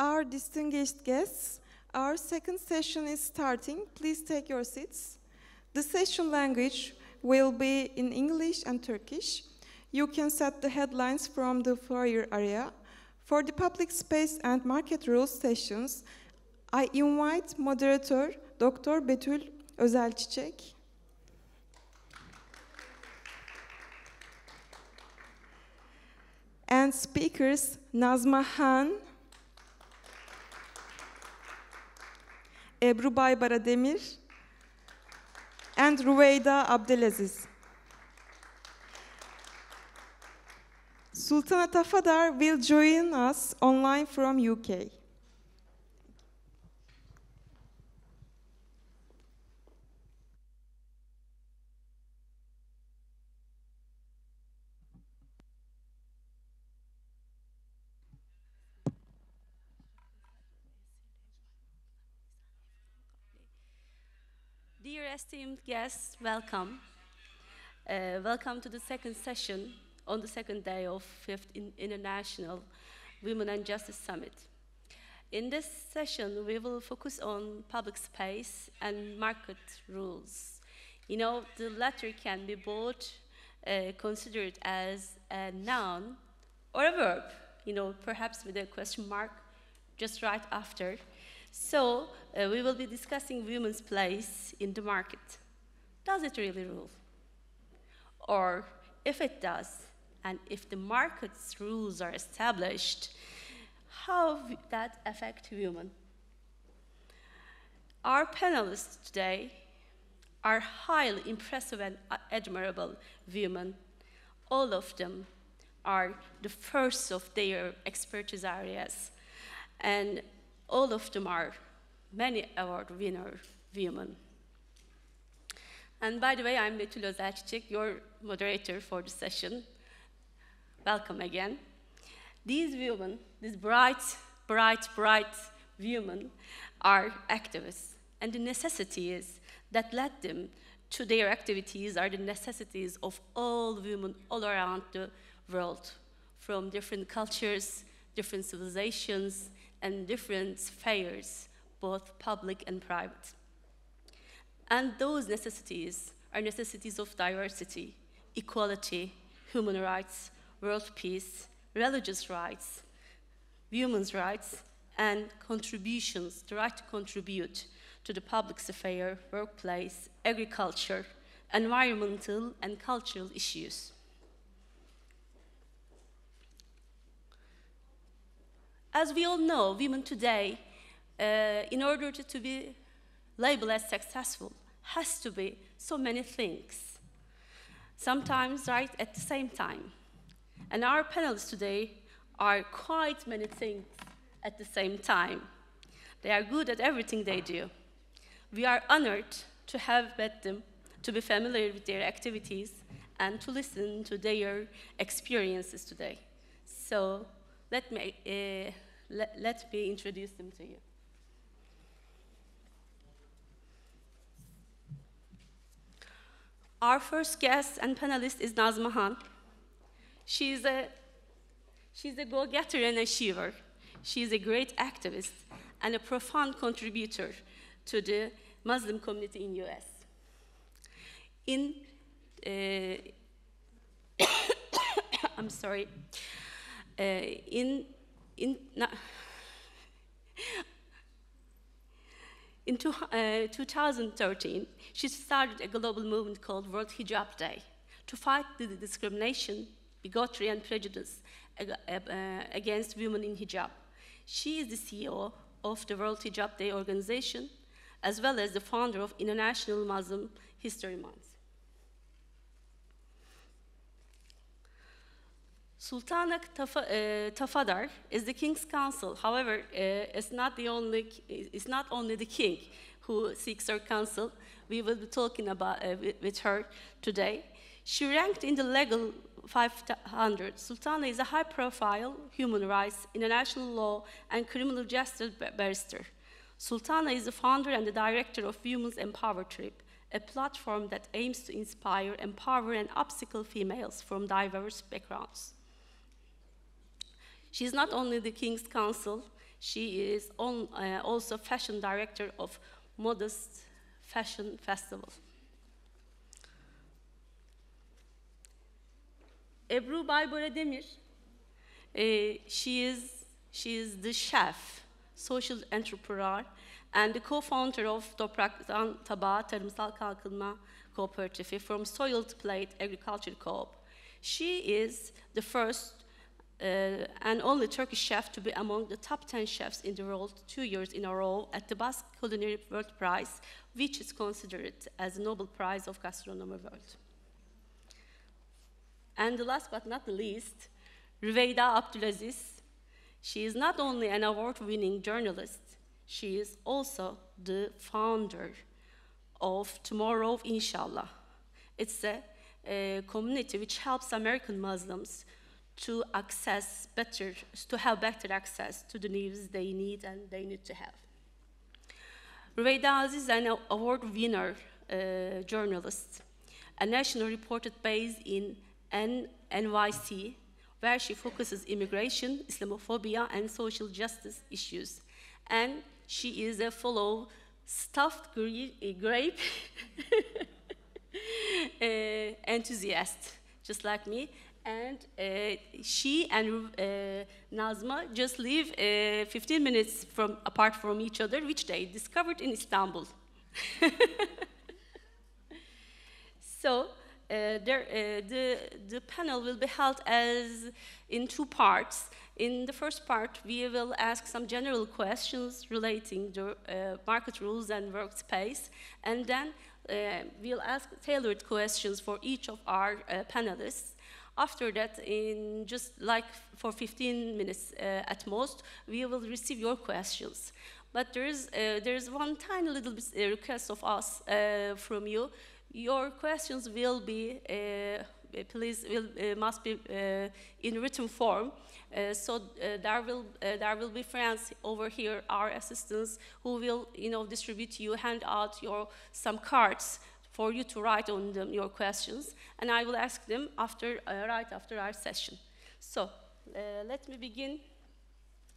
Our distinguished guests, our second session is starting. Please take your seats. The session language will be in English and Turkish. You can set the headlines from the foyer area. For the public space and market rules sessions, I invite moderator Dr. Betül Özelçiçek. And speakers Nazma Han, Ebru Baybara Demir, and Rüveyda Abdelaziz. Sultana Tafadar will join us online from UK. Dear esteemed guests, welcome. Welcome to the second session on the second day of 5th International Women and Justice Summit. In this session, we will focus on public space and market rules. You know, the latter can be both considered as a noun or a verb, you know, perhaps with a question mark just right after. So, we will be discussing women's place in the market. Does it really rule? Or, if it does, and if the market's rules are established, how that affect women? Our panelists today are highly impressive and admirable women. All of them are the first of their expertise areas, and all of them are many award winner women. And by the way, I'm Betül Özelçiçek, your moderator for the session. Welcome again. These women, these bright women are activists. And the necessities that led them to their activities are the necessities of all women all around the world, from different cultures, different civilizations, and different spheres, both public and private. And those necessities are necessities of diversity, equality, human rights, world peace, religious rights, women's rights, and contributions, the right to contribute to the public sphere, workplace, agriculture, environmental and cultural issues. As we all know, women today, in order to be labeled as successful, has to be so many things, sometimes right at the same time. And our panelists today are quite many things at the same time. They are good at everything they do. We are honored to have met them, to be familiar with their activities, and to listen to their experiences today. So let me introduce them to you. Our first guest and panelist is Nazma Han. She's a go-getter and achiever. She's a great activist and a profound contributor to the Muslim community in US. I'm sorry. In 2013, she started a global movement called World Hijab Day to fight the discrimination, bigotry, and prejudice against women in hijab. She is the CEO of the World Hijab Day organization, as well as the founder of International Muslim History Month. Sultana Tafadar is the king's counsel. However, it's not only the king who seeks her counsel. We will be talking about with her today. She ranked in the legal 500. Sultana is a high-profile human rights, international law, and criminal justice barrister. Sultana is the founder and the director of Women's Empower Trip, a platform that aims to inspire, empower, and upskill females from diverse backgrounds. She is not only the king's counsel, She is also fashion director of Modest Fashion Festival. Ebru Bayboredemir, she is the chef, social entrepreneur, and the co-founder of Topraktan Tabağa Tarımsal Kalkınma Cooperative from Soil to Plate Agriculture Co-op. She is the first and only Turkish chef to be among the top 10 chefs in the world 2 years in a row at the Basque Culinary World Prize, which is considered as a Nobel Prize of Gastronomy World. And the last but not the least, Rüveyda Abdülaziz. She is not only an award-winning journalist, she is also the founder of Tomorrow Inshallah. It's a community which helps American Muslims to have better access to the news they need and they need to have. Rüveyda Aziz is an award winner journalist, a national reporter based in NYC, where she focuses immigration, Islamophobia, and social justice issues. And she is a fellow stuffed grape enthusiast, just like me. And she and Nazma just live 15 minutes apart from each other, which they discovered in Istanbul. So the panel will be held in 2 parts. In the first part, we will ask some general questions relating to market rules and workspace, and then we'll ask tailored questions for each of our panelists. After that, in just like for 15 minutes at most, we will receive your questions. But there's one tiny little bit request of us from you. Your questions will be, must be in written form. So there will be friends over here, our assistants, who will, distribute to you, hand out some cards for you to write on them your questions, and I will ask them right after our session. So let me begin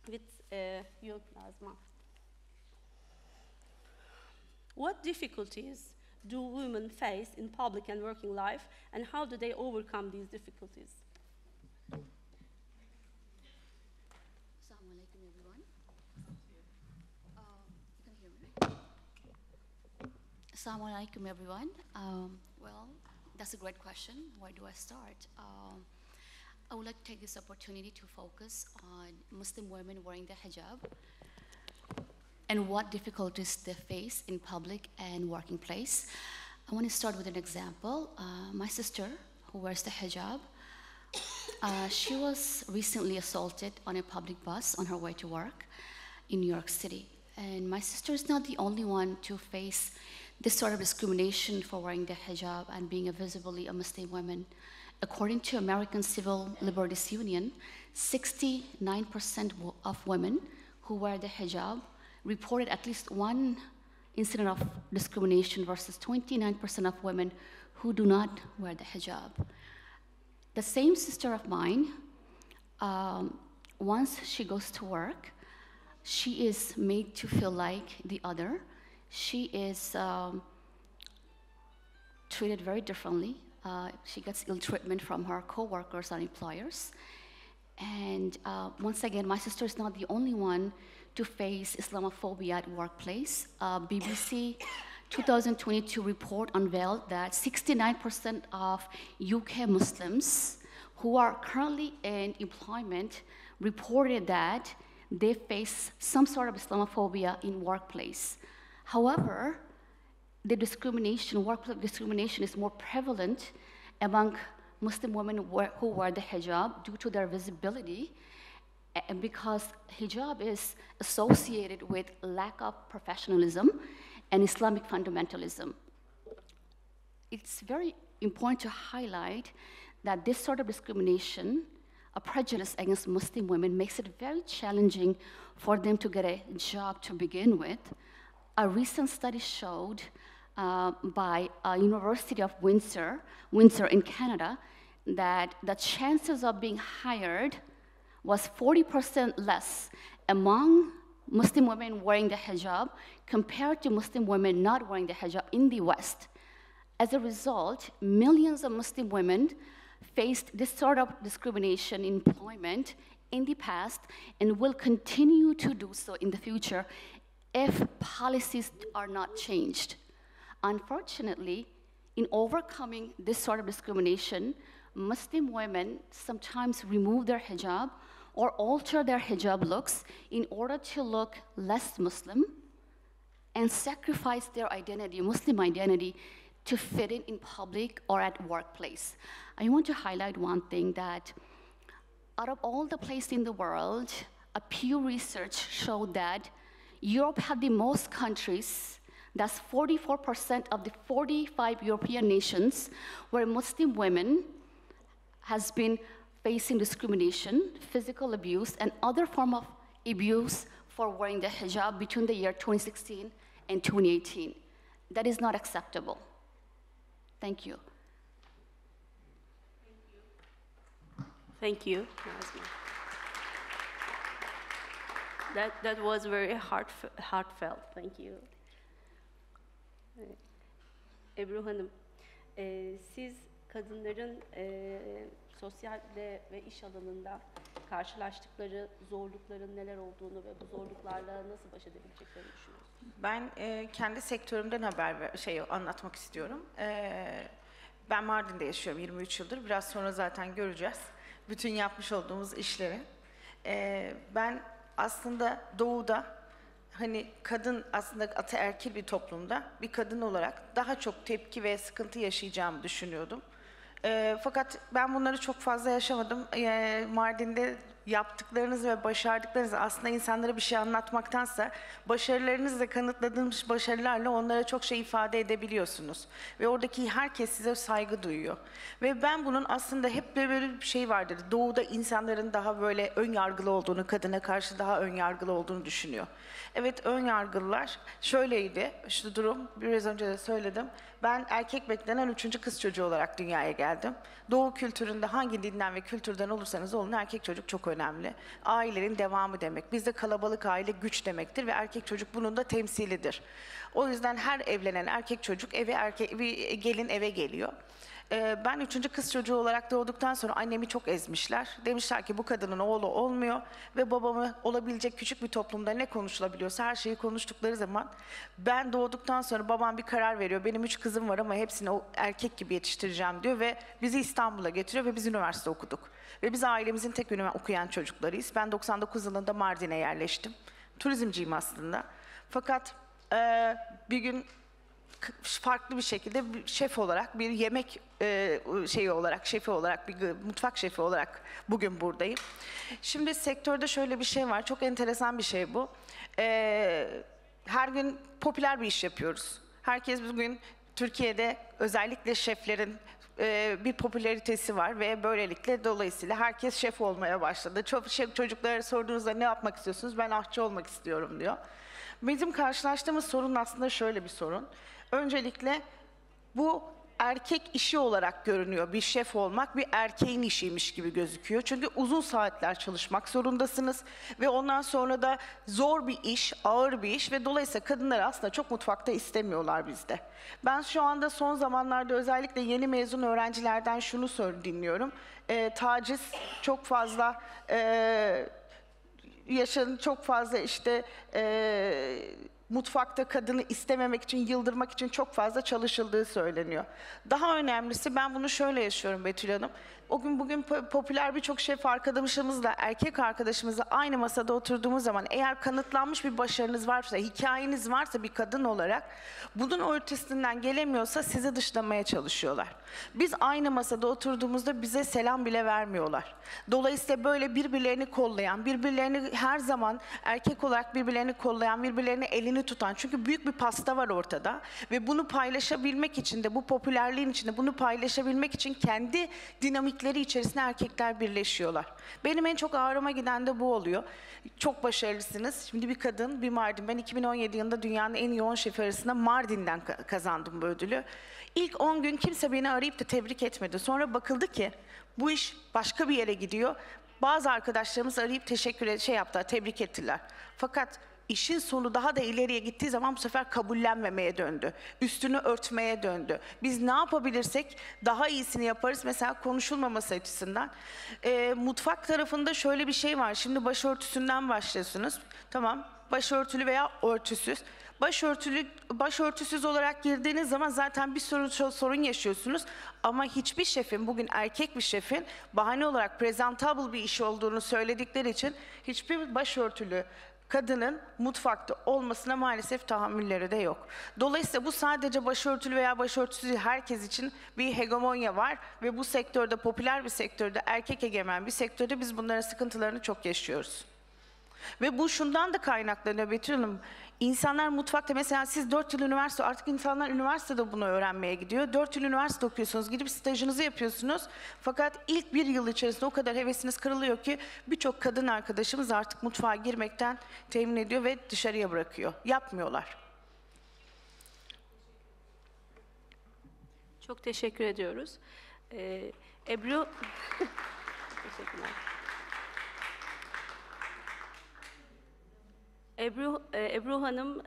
with you, Nazma. What difficulties do women face in public and working life, and how do they overcome these difficulties? Assalamu alaikum, everyone. You can hear me, right? Assalamu alaikum, everyone. Well, that's a great question. Where do I start? I would like to take this opportunity to focus on Muslim women wearing the hijab and what difficulties they face in public and working place. I want to start with an example. My sister, who wears the hijab, she was recently assaulted on a public bus on her way to work in New York City. And my sister is not the only one to face this sort of discrimination for wearing the hijab and being visibly a Muslim woman. According to American Civil Liberties Union, 69% of women who wear the hijab reported at least one incident of discrimination versus 29% of women who do not wear the hijab. The same sister of mine, once she goes to work, she is made to feel like the other. She is treated very differently. She gets ill treatment from her co-workers and employers. And once again, my sister is not the only one to face Islamophobia at workplace. BBC 2022 report unveiled that 69% of UK Muslims who are currently in employment reported that they face some sort of Islamophobia in workplace. However, the discrimination, workplace discrimination is more prevalent among Muslim women who wear the hijab due to their visibility, and because hijab is associated with lack of professionalism and Islamic fundamentalism. It's very important to highlight that this sort of discrimination, a prejudice against Muslim women, makes it very challenging for them to get a job to begin with. A recent study showed by University of Windsor in Canada, that the chances of being hired was 40% less among Muslim women wearing the hijab compared to Muslim women not wearing the hijab in the West. As a result, millions of Muslim women faced this sort of discrimination in employment in the past and will continue to do so in the future if policies are not changed. Unfortunately, in overcoming this sort of discrimination, Muslim women sometimes remove their hijab or alter their hijab looks in order to look less Muslim and sacrifice their identity, Muslim identity, to fit in public or at workplace. I want to highlight one thing, that out of all the places in the world, a Pew Research showed that Europe had the most countries, that's 44% of the 45 European nations, where Muslim women has been facing discrimination, physical abuse, and other form of abuse for wearing the hijab between the year 2016 and 2018. That is not acceptable. Thank you. Thank you. That was very heartfelt. Thank you. Ebru Hanım, siz kadınların sosyalde ve iş alanında karşılaştıkları zorlukların neler olduğunu ve bu zorluklarla nasıl baş edebileceklerini düşünüyorsunuz? Ben kendi sektörümden anlatmak istiyorum. Ben Mardin'de yaşıyorum 23 yıldır. Biraz sonra zaten göreceğiz bütün yapmış olduğumuz işleri. Ben aslında doğuda, hani kadın aslında ataerkil bir toplumda bir kadın olarak daha çok tepki ve sıkıntı yaşayacağımı düşünüyordum. Fakat ben bunları çok fazla yaşamadım. Mardin'de yaptıklarınız ve başardıklarınız aslında insanlara bir şey anlatmaktansa başarılarınızla, kanıtladığınız başarılarla onlara çok şey ifade edebiliyorsunuz. Ve oradaki herkes size saygı duyuyor. Ve ben bunun aslında hep böyle bir şey vardır. Doğuda insanların daha böyle ön yargılı olduğunu, kadına karşı daha ön yargılı olduğunu düşünüyor. Evet, ön yargılılar şöyleydi, şu durum biraz önce de söyledim. Ben erkek beklenen 3. kız çocuğu olarak dünyaya geldim. Doğu kültüründe hangi dinden ve kültürden olursanız olun erkek çocuk çok önemli. Ailenin devamı demek. Bizde kalabalık aile güç demektir ve erkek çocuk bunun da temsilidir. O yüzden her evlenen erkek çocuk bir gelin eve geliyor. Ben 3. kız çocuğu olarak doğduktan sonra annemi çok ezmişler. Demişler ki bu kadının oğlu olmuyor ve babamı olabilecek küçük bir toplumda ne konuşulabiliyorsa her şeyi konuştukları zaman ben doğduktan sonra babam bir karar veriyor. Benim 3 kızım var ama hepsini erkek gibi yetiştireceğim diyor ve bizi İstanbul'a getiriyor ve biz üniversite okuduk. Ve biz ailemizin tek okuyan çocuklarıyız. Ben 99 yılında Mardin'e yerleştim. Turizmciyim aslında. Fakat bir gün farklı bir şekilde bir şef olarak, bir yemek şefi olarak, bir mutfak şefi olarak bugün buradayım. Şimdi sektörde şöyle bir şey var, çok enteresan bir şey bu. Her gün popüler bir iş yapıyoruz. Herkes bugün Türkiye'de özellikle şeflerin bir popülaritesi var ve böylelikle dolayısıyla herkes şef olmaya başladı. Çocuklara sorduğunuzda ne yapmak istiyorsunuz? Ben aşçı olmak istiyorum diyor. Bizim karşılaştığımız sorun aslında şöyle bir sorun. Öncelikle bu erkek işi olarak görünüyor. Bir şef olmak bir erkeğin işiymiş gibi gözüküyor. Çünkü uzun saatler çalışmak zorundasınız ve ondan sonra da zor bir iş, ağır bir iş ve dolayısıyla kadınlar aslında çok mutfakta istemiyorlar bizde. Ben şu anda son zamanlarda özellikle yeni mezun öğrencilerden şunu dinliyorum. Taciz çok fazla, çok fazla mutfakta kadını istememek için, yıldırmak için çok fazla çalışıldığı söyleniyor. Daha önemlisi, ben bunu şöyle yaşıyorum Betül Hanım. Bugün popüler birçok şef arkadaşımızla, erkek arkadaşımızla aynı masada oturduğumuz zaman eğer kanıtlanmış bir başarınız varsa, hikayeniz varsa bir kadın olarak bunun ötesinden gelemiyorsa sizi dışlamaya çalışıyorlar. Biz aynı masada oturduğumuzda bize selam bile vermiyorlar. Dolayısıyla böyle birbirlerini kollayan, birbirlerini her zaman erkek olarak birbirlerini kollayan, birbirlerini elini tutan, çünkü büyük bir pasta var ortada ve bunu paylaşabilmek için de, bu popülerliğin içinde bunu paylaşabilmek için kendi dinamikleri içerisinde erkekler birleşiyorlar. Benim en çok ağrıma giden de bu oluyor. Çok başarılısınız. Şimdi bir kadın, bir Mardin. Ben 2017 yılında dünyanın en yoğun şefi arasında Mardin'den kazandım bu ödülü. İlk 10 gün kimse beni arayıp da tebrik etmedi. Sonra bakıldı ki bu iş başka bir yere gidiyor. bazı arkadaşlarımız arayıp tebrik ettiler. Fakat işin sonu daha da ileriye gittiği zaman bu sefer kabullenmemeye döndü. Üstünü örtmeye döndü. Biz ne yapabilirsek daha iyisini yaparız. Mesela konuşulmaması açısından. Mutfak tarafında şöyle bir şey var. Şimdi başörtüsünden başlıyorsunuz. Tamam, başörtülü veya örtüsüz. Başörtüsüz olarak girdiğiniz zaman zaten bir sorun yaşıyorsunuz. Ama hiçbir şefin, bugün erkek bir şefin bahane olarak presentable bir iş olduğunu söyledikleri için hiçbir başörtülü kadının mutfakta olmasına maalesef tahammülleri de yok. Dolayısıyla bu sadece başörtülü veya başörtüsüz değil, herkes için bir hegemonya var ve bu sektörde, popüler bir sektörde, erkek egemen bir sektörde biz bunların sıkıntılarını çok yaşıyoruz. Ve bu şundan da kaynaklanıyor Betül Hanım. İnsanlar mutfakta, mesela siz 4 yıl üniversite, artık insanlar üniversitede bunu öğrenmeye gidiyor. 4 yıl üniversite okuyorsunuz, gidip stajınızı yapıyorsunuz. Fakat ilk 1 yıl içerisinde o kadar hevesiniz kırılıyor ki birçok kadın arkadaşımız artık mutfağa girmekten temin ediyor ve dışarıya bırakıyor. Yapmıyorlar. Çok teşekkür ediyoruz. Ebru... Teşekkürler. Ebru Hanım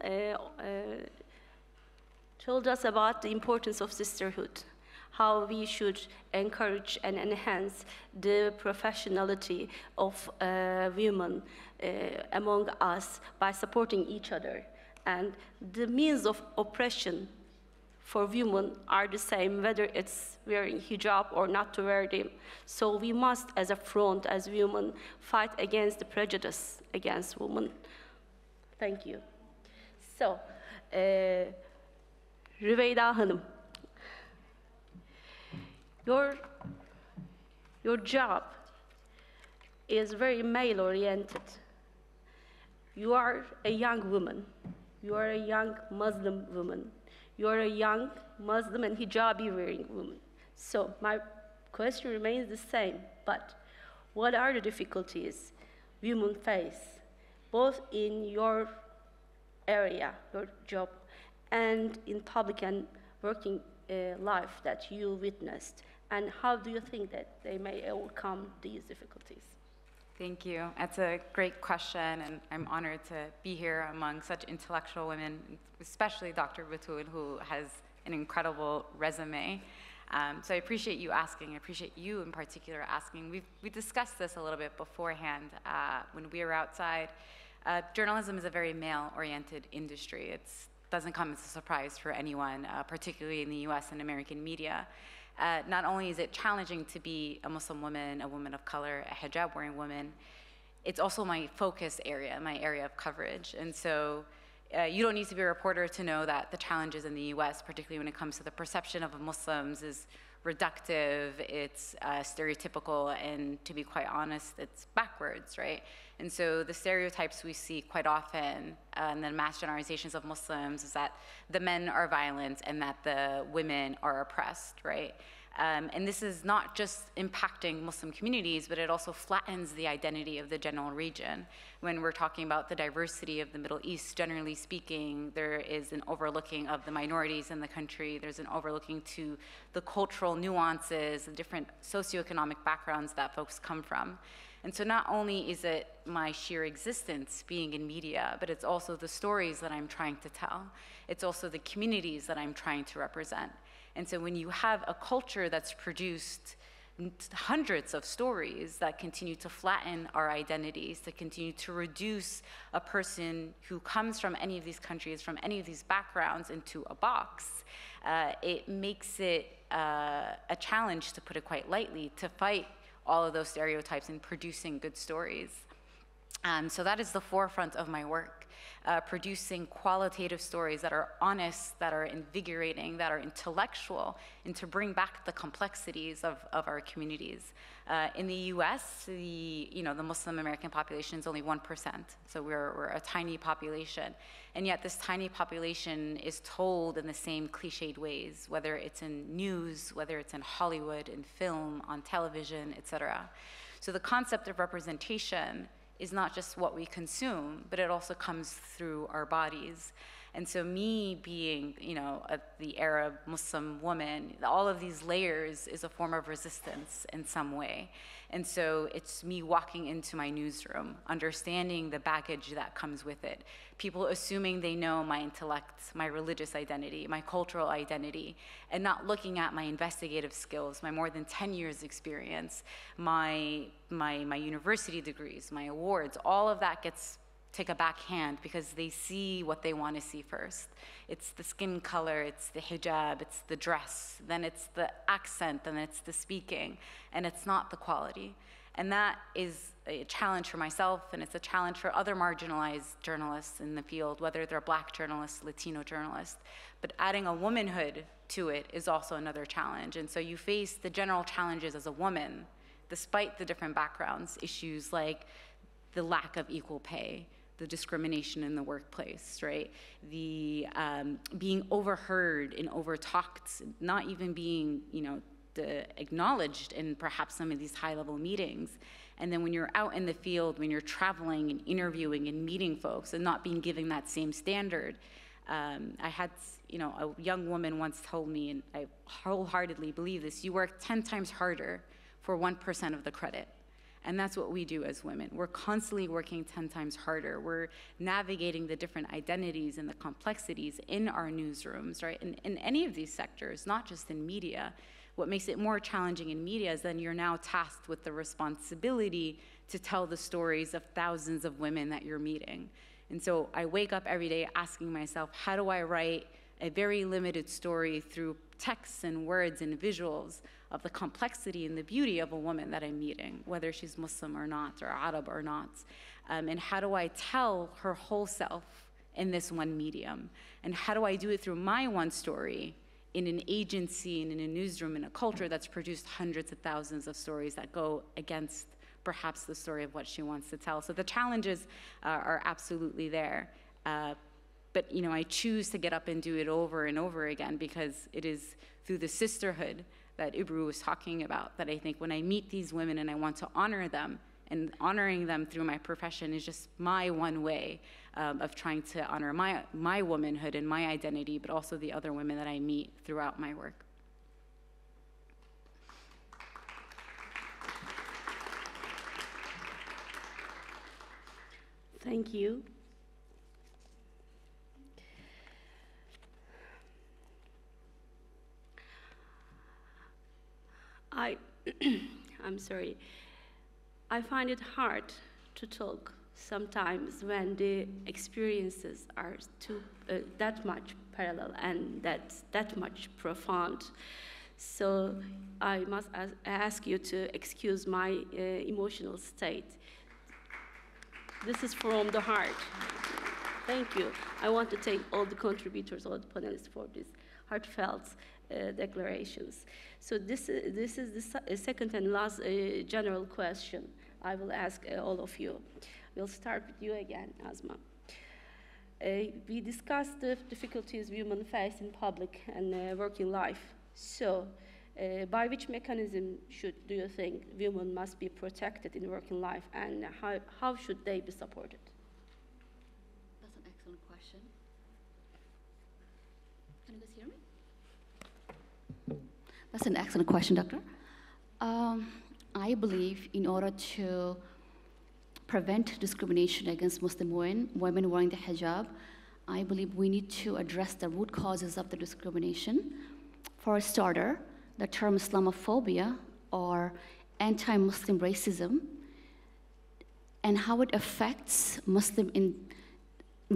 told us about the importance of sisterhood, how we should encourage and enhance the professionality of women among us by supporting each other. And the means of oppression for women are the same, whether it's wearing hijab or not to wear them. So we must, as a front, as women, fight against the prejudice against women. Thank you. So, Rüveyda Hanım, your job is very male-oriented. You are a young woman. You are a young Muslim woman. You are a young Muslim and hijabi-wearing woman. So my question remains the same, but what are the difficulties women face, both in your area, your job, and in public and working life that you witnessed? And how do you think that they may overcome these difficulties? Thank you. That's a great question, and I'm honored to be here among such intellectual women, especially Dr. Batul, who has an incredible resume. So I appreciate you asking. I appreciate you in particular asking. We discussed this a little bit beforehand when we were outside. Journalism is a very male-oriented industry. It doesn't come as a surprise for anyone, particularly in the US and American media. Not only is it challenging to be a Muslim woman, a woman of color, a hijab-wearing woman, it's also my focus area, my area of coverage. And so you don't need to be a reporter to know that the challenges in the US, particularly when it comes to the perception of Muslims, is reductive, it's stereotypical, and to be quite honest, it's backwards, right? And so the stereotypes we see quite often, and the mass generalizations of Muslims, is that the men are violent and that the women are oppressed, right? And this is not just impacting Muslim communities, but it also flattens the identity of the general region. When we're talking about the diversity of the Middle East, generally speaking, there is an overlooking of the minorities in the country. There's an overlooking to the cultural nuances, the different socioeconomic backgrounds that folks come from. And so not only is it my sheer existence being in media, but it's also the stories that I'm trying to tell. It's also the communities that I'm trying to represent. And so when you have a culture that's produced hundreds of stories that continue to flatten our identities, that continue to reduce a person who comes from any of these countries, from any of these backgrounds, into a box, it makes it a challenge, to put it quite lightly, to fight all of those stereotypes in producing good stories. So that is the forefront of my work, producing qualitative stories that are honest, that are invigorating, that are intellectual, and to bring back the complexities of our communities. In the US, the Muslim American population is only 1%, so we're a tiny population. And yet this tiny population is told in the same cliched ways, whether it's in news, whether it's in Hollywood, in film, on television, etc. So the concept of representation is not just what we consume, but it also comes through our bodies. And so me being, the Arab Muslim woman, all of these layers is a form of resistance in some way. And so it's me walking into my newsroom, understanding the baggage that comes with it. People assuming they know my intellect, my religious identity, my cultural identity, and not looking at my investigative skills, my more than 10 years experience, my university degrees, my awards. All of that gets take a backhand because they see what they want to see first. It's the skin color, it's the hijab, it's the dress, then it's the accent, and it's the speaking, and it's not the quality. And that is a challenge for myself, and it's a challenge for other marginalized journalists in the field, whether they're Black journalists, Latino journalists. But adding a womanhood to it is also another challenge. And so you face the general challenges as a woman, despite the different backgrounds, issues like the lack of equal pay, the discrimination in the workplace, right? The being overheard and overtalked, not even being, acknowledged in perhaps some of these high-level meetings. And then when you're out in the field, when you're traveling and interviewing and meeting folks and not being given that same standard. I had, a young woman once told me, and I wholeheartedly believe this, you work 10 times harder for 1% of the credit. And that's what we do as women. We're constantly working 10 times harder. We're navigating the different identities and the complexities in our newsrooms, right? In any of these sectors, not just in media. What makes it more challenging in media is then you're now tasked with the responsibility to tell the stories of thousands of women that you're meeting. And so I wake up every day asking myself, how do I write a very limited story through texts and words and visuals of the complexity and the beauty of a woman that I'm meeting, whether she's Muslim or not, or Arab or not. And how do I tell her whole self in this one medium? And how do I do it through my one story in an agency and in a newsroom, in a culture that's produced hundreds of thousands of stories that go against perhaps the story of what she wants to tell? So the challenges are absolutely there. But I choose to get up and do it over and over again because it is through the sisterhood that Ibru was talking about that I think when I meet these women and I want to honor them, and honoring them through my profession is just my one way of trying to honor my womanhood and my identity, but also the other women that I meet throughout my work. Thank you. I'm sorry. I find it hard to talk sometimes when the experiences are that much parallel and that much profound. So I must ask you to excuse my emotional state. This is from the heart. Thank you. I want to thank all the contributors, all the panelists for these heartfelt declarations. So this is the second and last general question I will ask all of you. We'll start with you again, Asma. We discussed the difficulties women face in public and working life. So, by which mechanism do you think women must be protected in working life, and how should they be supported? That's an excellent question. Can you guys hear me? That's an excellent question, Doctor. I believe in order to prevent discrimination against Muslim women wearing the hijab, I believe we need to address the root causes of the discrimination. For a starter, the term Islamophobia or anti-Muslim racism and how it affects Muslim in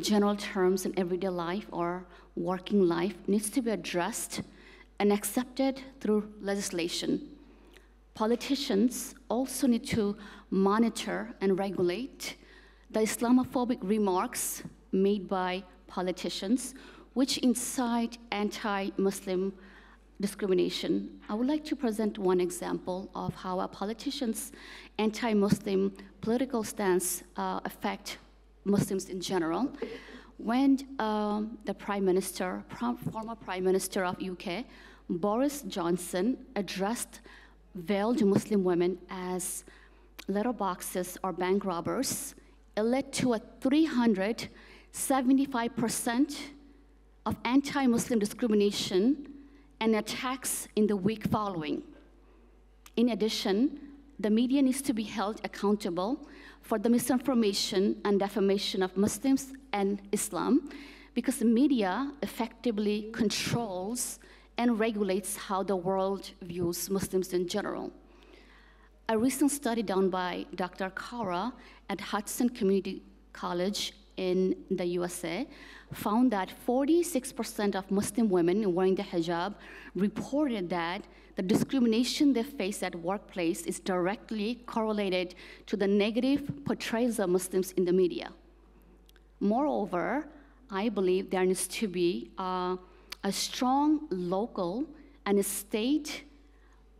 general terms in everyday life or working life needs to be addressed and accepted through legislation. Politicians also need to monitor and regulate the Islamophobic remarks made by politicians, which incite anti-Muslim discrimination. I would like to present one example of how a politician's anti-Muslim political stance affect Muslims in general. When the former Prime Minister of UK, Boris Johnson, addressed veiled Muslim women as letterboxes or bank robbers, it led to a 375% of anti-Muslim discrimination and attacks in the week following. In addition, the media needs to be held accountable for the misinformation and defamation of Muslims and Islam, because the media effectively controls and regulates how the world views Muslims in general. A recent study done by Dr. Kara at Hudson Community College in the USA found that 46% of Muslim women wearing the hijab reported that the discrimination they face at workplace is directly correlated to the negative portrayals of Muslims in the media. Moreover, I believe there needs to be a strong local and state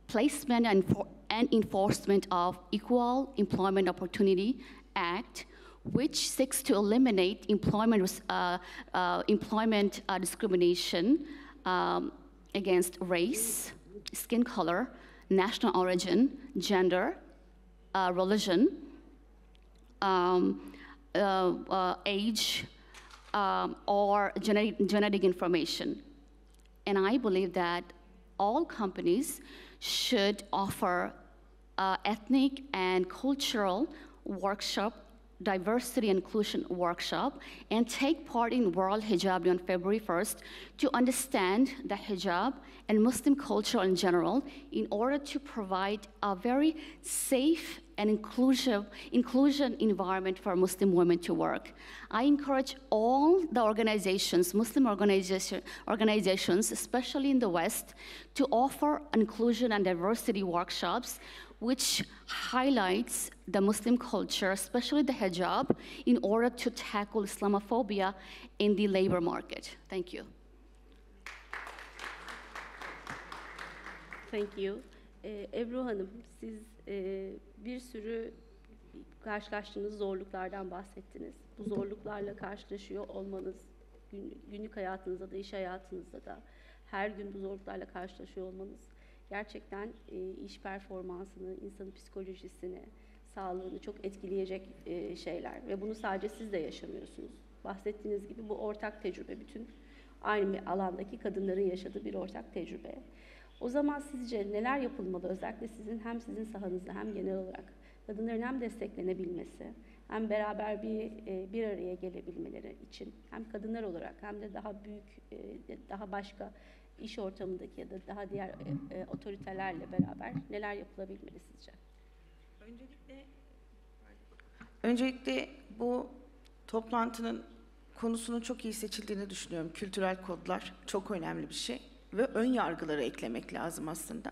placement and enforcement of Equal Employment Opportunity Act, which seeks to eliminate employment discrimination against race, skin color, national origin, gender, religion, age, or genetic information. And I believe that all companies should offer ethnic and cultural workshop, diversity and inclusion workshop, and take part in World Hijab Day on February 1st to understand the hijab and Muslim culture in general, in order to provide a very safe and inclusion environment for Muslim women to work. I encourage all the organizations, Muslim organizations, especially in the West, to offer inclusion and diversity workshops which highlights the Muslim culture, especially the hijab, in order to tackle Islamophobia in the labor market. Thank you. Thank you. Ebru Hanım, siz bir sürü karşılaştığınız zorluklardan bahsettiniz. Bu zorluklarla karşılaşıyor olmanız, günlük hayatınızda da, iş hayatınızda da her gün bu zorluklarla karşılaşıyor olmanız gerçekten iş performansını, insanın psikolojisini, sağlığını çok etkileyecek şeyler. Ve bunu sadece siz de yaşamıyorsunuz. Bahsettiğiniz gibi bu ortak tecrübe, bütün aynı alandaki kadınların yaşadığı bir ortak tecrübe. O zaman sizce neler yapılmalı, özellikle hem sizin sahanızda hem genel olarak kadınların hem desteklenebilmesi, hem beraber bir araya gelebilmeleri için, hem kadınlar olarak hem de daha büyük, daha başka iş ortamındaki ya da daha diğer otoritelerle beraber neler yapılabilmeli sizce? Öncelikle bu toplantının konusunun çok iyi seçildiğini düşünüyorum. Kültürel kodlar çok önemli bir şey ve ön yargıları eklemek lazım aslında.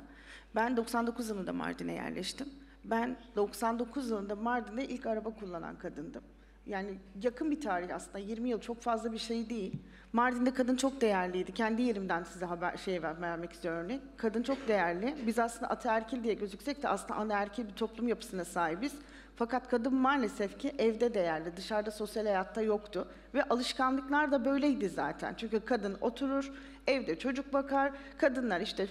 Ben 99 yılında Mardin'e yerleştim. Ben 99 yılında Mardin'de ilk araba kullanan kadındım. Yani yakın bir tarih aslında, 20 yıl çok fazla bir şey değil. Mardin'de kadın çok değerliydi. Kendi yerimden size vermek istiyorum örnek. Kadın çok değerli. Biz aslında ataerkil diye gözüksek de aslında anaerkil bir toplum yapısına sahibiz. Fakat kadın maalesef ki evde değerli, dışarıda sosyal hayatta yoktu. Ve alışkanlıklar da böyleydi zaten. Çünkü kadın oturur, evde çocuk bakar, kadınlar işte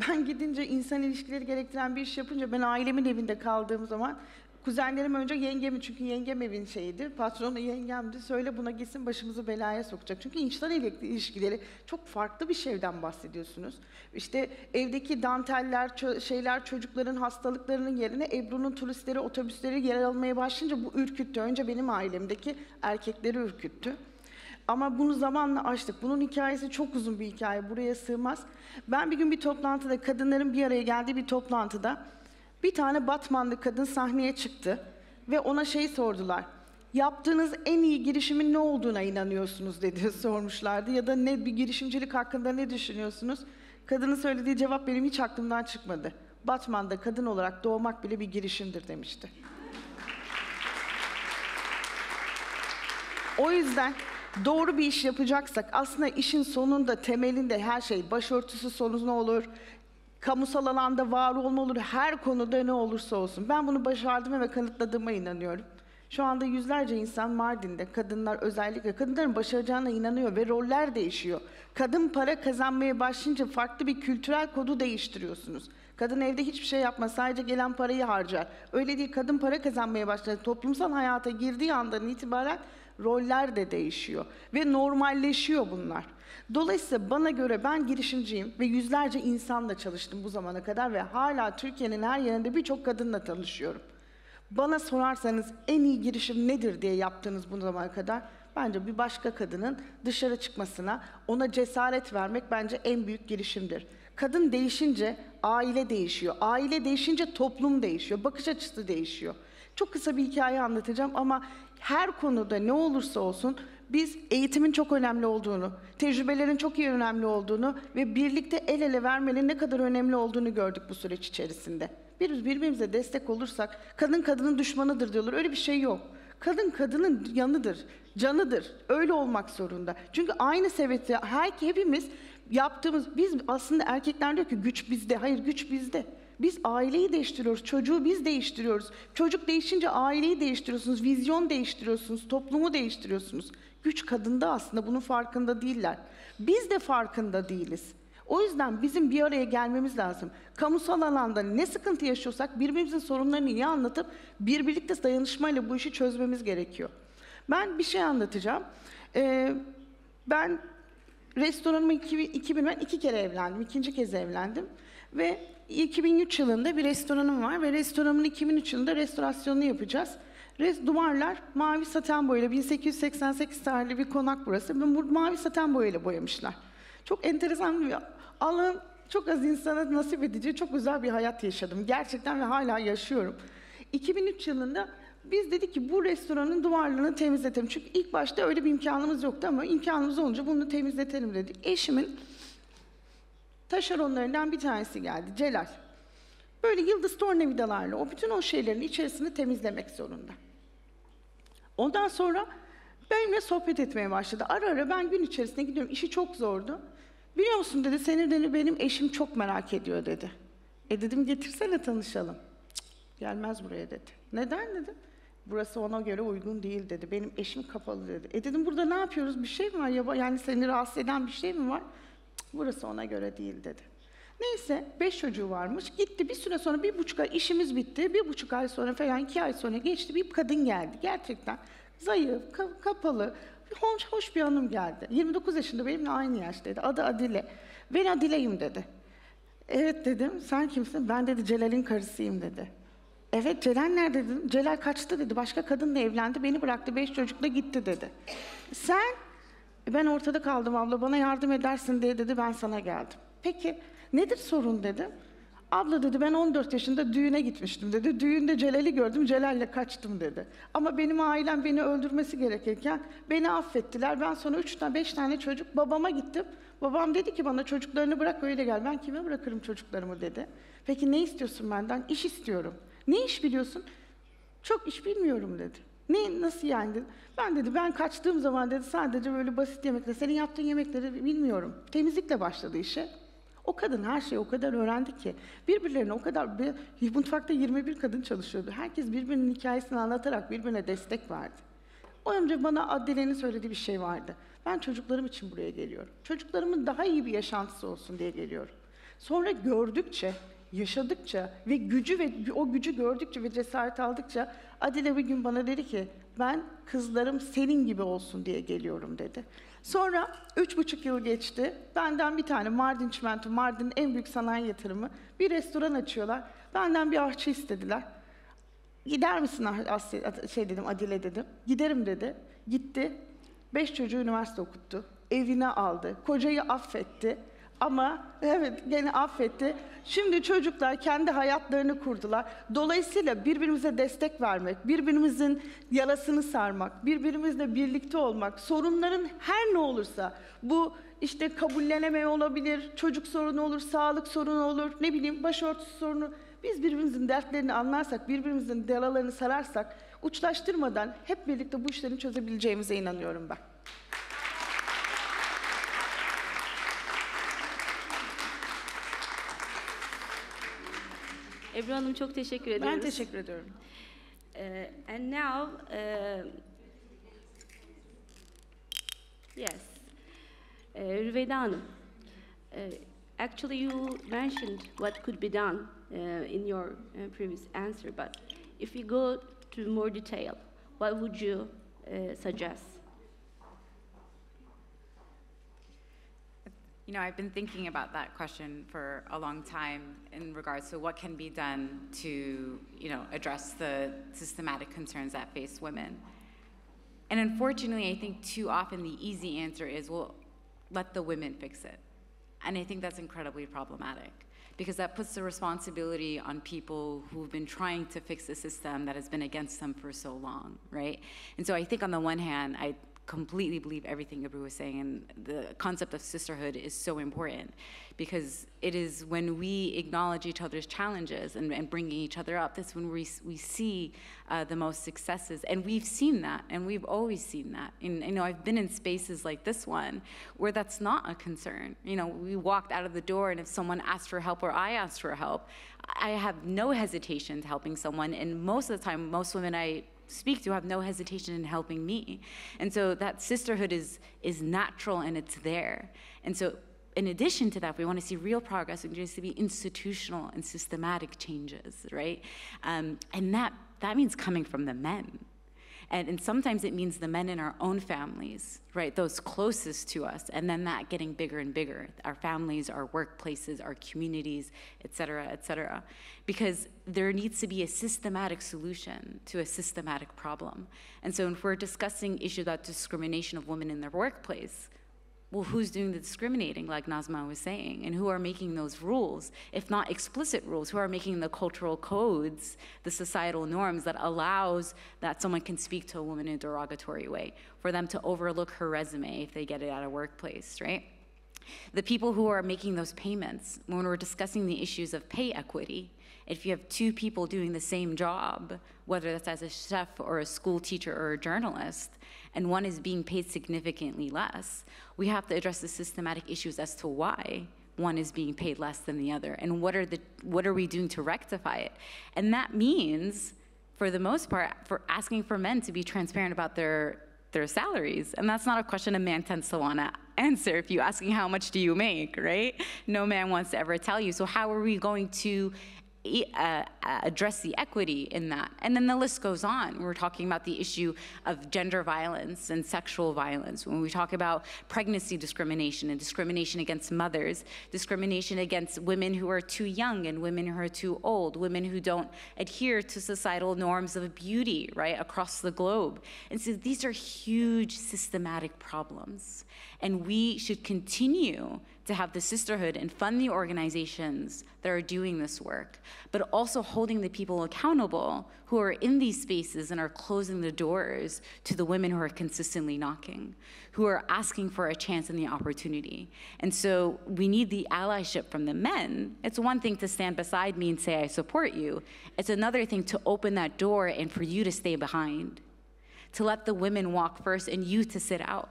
ben gidince insan ilişkileri gerektiren bir iş yapınca ben ailemin evinde kaldığım zaman kuzenlerim önce yengemi, çünkü yengem evin şeyidir, patronu yengemdi, söyle buna gitsin başımızı belaya sokacak. Çünkü insan ilişkileri çok farklı bir şeyden bahsediyorsunuz. İşte evdeki danteller, şeyler çocukların hastalıklarının yerine Ebru'nun turistleri, otobüsleri yer almaya başlayınca bu ürküttü. Önce benim ailemdeki erkekleri ürküttü. Ama bunu zamanla aştık. Bunun hikayesi çok uzun bir hikaye, buraya sığmaz. Ben bir gün bir toplantıda, kadınların bir araya geldiği bir toplantıda bir tane Batmanlı kadın sahneye çıktı ve ona sordular. Yaptığınız en iyi girişimin ne olduğuna inanıyorsunuz diye sormuşlardı. Ya da bir girişimcilik hakkında ne düşünüyorsunuz? Kadının söylediği cevap benim hiç aklımdan çıkmadı. Batman'da kadın olarak doğmak bile bir girişimdir demişti. O yüzden doğru bir iş yapacaksak aslında işin sonunda, temelinde her şey, başörtüsü sonu ne olur, kamusal alanda var olma olur, her konuda ne olursa olsun. Ben bunu başardığıma ve kanıtladığıma inanıyorum. Şu anda yüzlerce insan Mardin'de, kadınlar özellikle, kadınların başaracağına inanıyor ve roller değişiyor. Kadın para kazanmaya başlayınca farklı bir kültürel kodu değiştiriyorsunuz. Kadın evde hiçbir şey yapmaz, sadece gelen parayı harcar. Öyle değil, kadın para kazanmaya başladı. Toplumsal hayata girdiği andan itibaren roller de değişiyor ve normalleşiyor bunlar. Dolayısıyla bana göre ben girişimciyim ve yüzlerce insanla çalıştım bu zamana kadar ve hala Türkiye'nin her yerinde birçok kadınla tanışıyorum. Bana sorarsanız en iyi girişim nedir diye yaptığınız bu zamana kadar, bence bir başka kadının dışarı çıkmasına, ona cesaret vermek bence en büyük girişimdir. Kadın değişince aile değişiyor. Aile değişince toplum değişiyor. Bakış açısı değişiyor. Çok kısa bir hikaye anlatacağım ama her konuda ne olursa olsun biz eğitimin çok önemli olduğunu, tecrübelerin çok iyi önemli olduğunu ve birlikte el ele vermenin ne kadar önemli olduğunu gördük bu süreç içerisinde. Birbirimize destek olursak, kadın kadının düşmanıdır diyorlar. Öyle bir şey yok. Kadın kadının yanıdır, canıdır. Öyle olmak zorunda. Çünkü aynı sebepte hepimiz yaptığımız, biz aslında erkekler diyor ki güç bizde. Hayır, güç bizde. Biz aileyi değiştiriyoruz, çocuğu biz değiştiriyoruz. Çocuk değişince aileyi değiştiriyorsunuz, vizyon değiştiriyorsunuz, toplumu değiştiriyorsunuz. Güç kadında aslında, bunun farkında değiller. Biz de farkında değiliz. O yüzden bizim bir araya gelmemiz lazım. Kamusal alanda ne sıkıntı yaşıyorsak birbirimizin sorunlarını iyi anlatıp birlikte dayanışmayla bu işi çözmemiz gerekiyor. Ben bir şey anlatacağım. Ben restoranımı 2000, ben 2 kere evlendim, 2. kez evlendim. Ve 2003 yılında bir restoranım var ve restoranımın 2003 yılında restorasyonunu yapacağız. Duvarlar mavi saten boyayla, 1888 tarihli bir konak burası. Mavi saten boyayla boyamışlar. Çok enteresan bir Allah'ın çok az insana nasip edeceği çok güzel bir hayat yaşadım. Gerçekten ve hala yaşıyorum. 2003 yılında biz dedik ki bu restoranın duvarlarını temizletelim. Çünkü ilk başta öyle bir imkanımız yoktu ama imkanımız olunca bunu temizletelim dedik. Eşimin taşeronlarından bir tanesi geldi, Celal. Böyle yıldız tornavidalarla bütün o şeylerin içerisini temizlemek zorunda. Ondan sonra benimle sohbet etmeye başladı. Ara ara ben gün içerisinde gidiyorum, işi çok zordu. Biliyor musun dedi, seni dedi, benim eşim çok merak ediyor dedi. Dedim getirsene tanışalım. Cık, gelmez buraya dedi. Neden dedim. Burası ona göre uygun değil dedi. Benim eşim kapalı dedi. Dedim burada ne yapıyoruz, bir şey mi var ya, yani seni rahatsız eden bir şey mi var? Cık, burası ona göre değil dedi. Neyse 5 çocuğu varmış, gitti bir süre sonra 1,5 ay işimiz bitti. 1,5 ay sonra falan 2 ay sonra geçti, bir kadın geldi gerçekten. Zayıf, kapalı, hoş bir hanım geldi. 29 yaşında, benimle aynı yaştaydı. Adı Adile. Ben Adile'yim dedi. Evet dedim, sen kimsin? Ben dedi Celal'in karısıyım dedi. Evet, Celal nerede dedim. Celal kaçtı dedi, başka kadınla evlendi, beni bıraktı, 5 çocukla gitti dedi. Sen? Ben ortada kaldım abla, bana yardım edersin diye dedi, ben sana geldim. Peki, nedir sorun dedim. Abla dedi, ben 14 yaşında düğüne gitmiştim dedi. Düğünde Celal'i gördüm, Celal'le kaçtım dedi. Ama benim ailem beni öldürmesi gerekirken beni affettiler. Ben sonra 5 tane çocuk, babama gittim. Babam dedi ki bana, çocuklarını bırak öyle gel. Ben kime bırakırım çocuklarımı dedi. Peki ne istiyorsun benden? İş istiyorum. Ne iş biliyorsun? Çok iş bilmiyorum dedi. Nasıl yani dedi. Ben kaçtığım zaman dedi sadece böyle basit yemekler, senin yaptığın yemekleri bilmiyorum. Temizlikle başladı işe. O kadın her şeyi o kadar öğrendi ki, birbirlerine o kadar, mutfakta 21 kadın çalışıyordu. Herkes birbirinin hikayesini anlatarak birbirine destek verdi. O önce bana Adile'nin söylediği bir şey vardı. Ben çocuklarım için buraya geliyorum. Çocuklarımın daha iyi bir yaşantısı olsun diye geliyorum. Sonra gördükçe, yaşadıkça ve o gücü gördükçe ve cesaret aldıkça Adile bir gün bana dedi ki, ben kızlarım senin gibi olsun diye geliyorum dedi. Sonra 3,5 yıl geçti. Benden bir tane Mardin Çimento, Mardin'in en büyük sanayi yatırımı, bir restoran açıyorlar. Benden bir aşçı istediler. Gider misin dedim, Adile dedim. Giderim dedi. Gitti. 5 çocuğu üniversite okuttu. Evine aldı. Kocayı affetti. Ama evet gene affetti. Şimdi çocuklar kendi hayatlarını kurdular. Dolayısıyla birbirimize destek vermek, birbirimizin yarasını sarmak, birbirimizle birlikte olmak, sorunların her ne olursa, bu işte kabullenememe olabilir, çocuk sorunu olur, sağlık sorunu olur, ne bileyim başörtüsü sorunu. Biz birbirimizin dertlerini anlarsak, birbirimizin yaralarını sararsak, uçlaştırmadan hep birlikte bu işleri çözebileceğimize inanıyorum ben. Ebru Hanım çok teşekkür ediyoruz. Ben teşekkür ediyorum. And now, yes, Rüveyda Hanım, actually you mentioned what could be done in your previous answer, but if we go to more detail, what would you suggest? You know, I've been thinking about that question for a long time in regards to what can be done to, you know, address the systematic concerns that face women. And unfortunately, I think too often the easy answer is, well, let the women fix it. And I think that's incredibly problematic, because that puts the responsibility on people who've been trying to fix the system that has been against them for so long, right? And so I think on the one hand, I completely believe everything Ebru was saying, and the concept of sisterhood is so important, because it is when we acknowledge each other's challenges and bringing each other up, that's when we see the most successes. And we've seen that, and we've always seen that. And you know, I've been in spaces like this one where that's not a concern. You know, we walked out of the door, and if someone asked for help or I asked for help, I have no hesitation to helping someone, and most of the time, most women I speak to have no hesitation in helping me. And so that sisterhood is natural, and it's there. And so in addition to that, if we want to see real progress, it needs to be institutional and systematic changes, right? And that means coming from the men. And sometimes it means the men in our own families, right? Those closest to us, and then that getting bigger and bigger. Our families, our workplaces, our communities, et cetera, because there needs to be a systematic solution to a systematic problem. And so if we're discussing issues about discrimination of women in their workplace, well, who's doing the discriminating, like Nazma was saying, and who are making those rules, if not explicit rules, who are making the cultural codes, the societal norms that allows that someone can speak to a woman in a derogatory way, for them to overlook her resume if they get it at a workplace, right? The people who are making those payments, when we're discussing the issues of pay equity, if you have two people doing the same job, whether that's as a chef or a school teacher or a journalist, and one is being paid significantly less, we have to address the systematic issues as to why one is being paid less than the other, and what are we doing to rectify it? And that means, for the most part, for asking for men to be transparent about their salaries. And that's not a question a man tends to want to answer if you're asking how much do you make, right? No man wants to ever tell you. So how are we going to address the equity in that? And then the list goes on. We're talking about the issue of gender violence and sexual violence. When we talk about pregnancy discrimination and discrimination against mothers, discrimination against women who are too young and women who are too old, women who don't adhere to societal norms of beauty, right, across the globe. And so these are huge systematic problems. And we should continue to have the sisterhood and fund the organizations that are doing this work, but also holding the people accountable who are in these spaces and are closing the doors to the women who are consistently knocking, who are asking for a chance and the opportunity. And so we need the allyship from the men. It's one thing to stand beside me and say, I support you. It's another thing to open that door and for you to stay behind, to let the women walk first and you to sit out.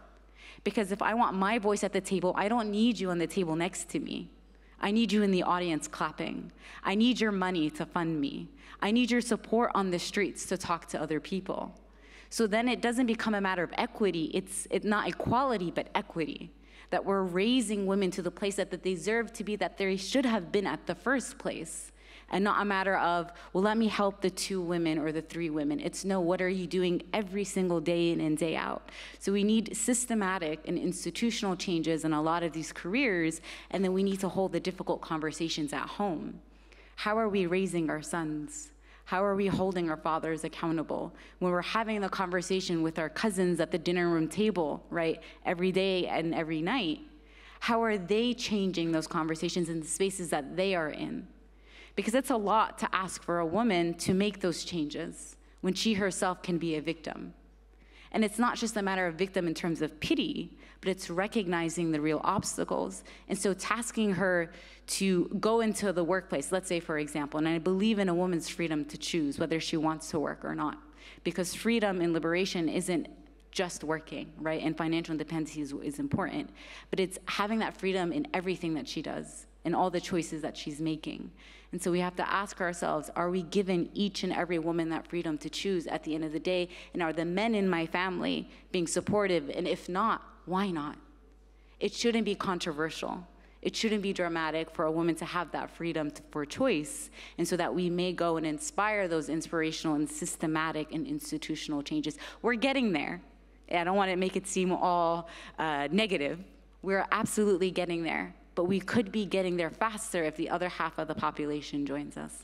Because if I want my voice at the table, I don't need you on the table next to me. I need you in the audience clapping. I need your money to fund me. I need your support on the streets to talk to other people. So then it doesn't become a matter of equity. It's not equality, but equity. That we're raising women to the place that they deserve to be, that they should have been at the first place. And not a matter of, well, let me help the 2 women or the 3 women. It's no, what are you doing every single day in and day out? So we need systematic and institutional changes in a lot of these careers, and then we need to hold the difficult conversations at home. How are we raising our sons? How are we holding our fathers accountable? When we're having the conversation with our cousins at the dinner room table, right, every day and every night, how are they changing those conversations in the spaces that they are in? Because it's a lot to ask for a woman to make those changes when she herself can be a victim. And it's not just a matter of victim in terms of pity, but it's recognizing the real obstacles. And so tasking her to go into the workplace, let's say, for example, and I believe in a woman's freedom to choose whether she wants to work or not, because freedom and liberation isn't just working, right? And financial independence is important, but it's having that freedom in everything that she does, in all the choices that she's making. And so we have to ask ourselves, are we giving each and every woman that freedom to choose at the end of the day? And are the men in my family being supportive? And if not, why not? It shouldn't be controversial. It shouldn't be dramatic for a woman to have that freedom for choice, and so that we may go and inspire those inspirational and systematic and institutional changes. We're getting there. I don't want to make it seem all negative. We're absolutely getting there, but we could be getting there faster if the other half of the population joins us.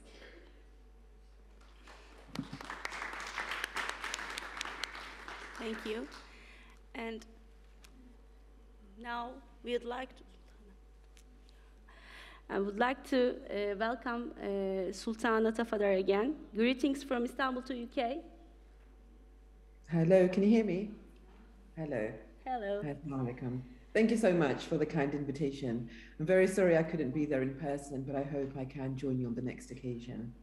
Thank you. And now I would like to welcome Sultan Atafadar again. Greetings from Istanbul to UK. Hello, can you hear me? Hello. Hello. Welcome. Thank you so much for the kind invitation. I'm very sorry I couldn't be there in person, but I hope I can join you on the next occasion.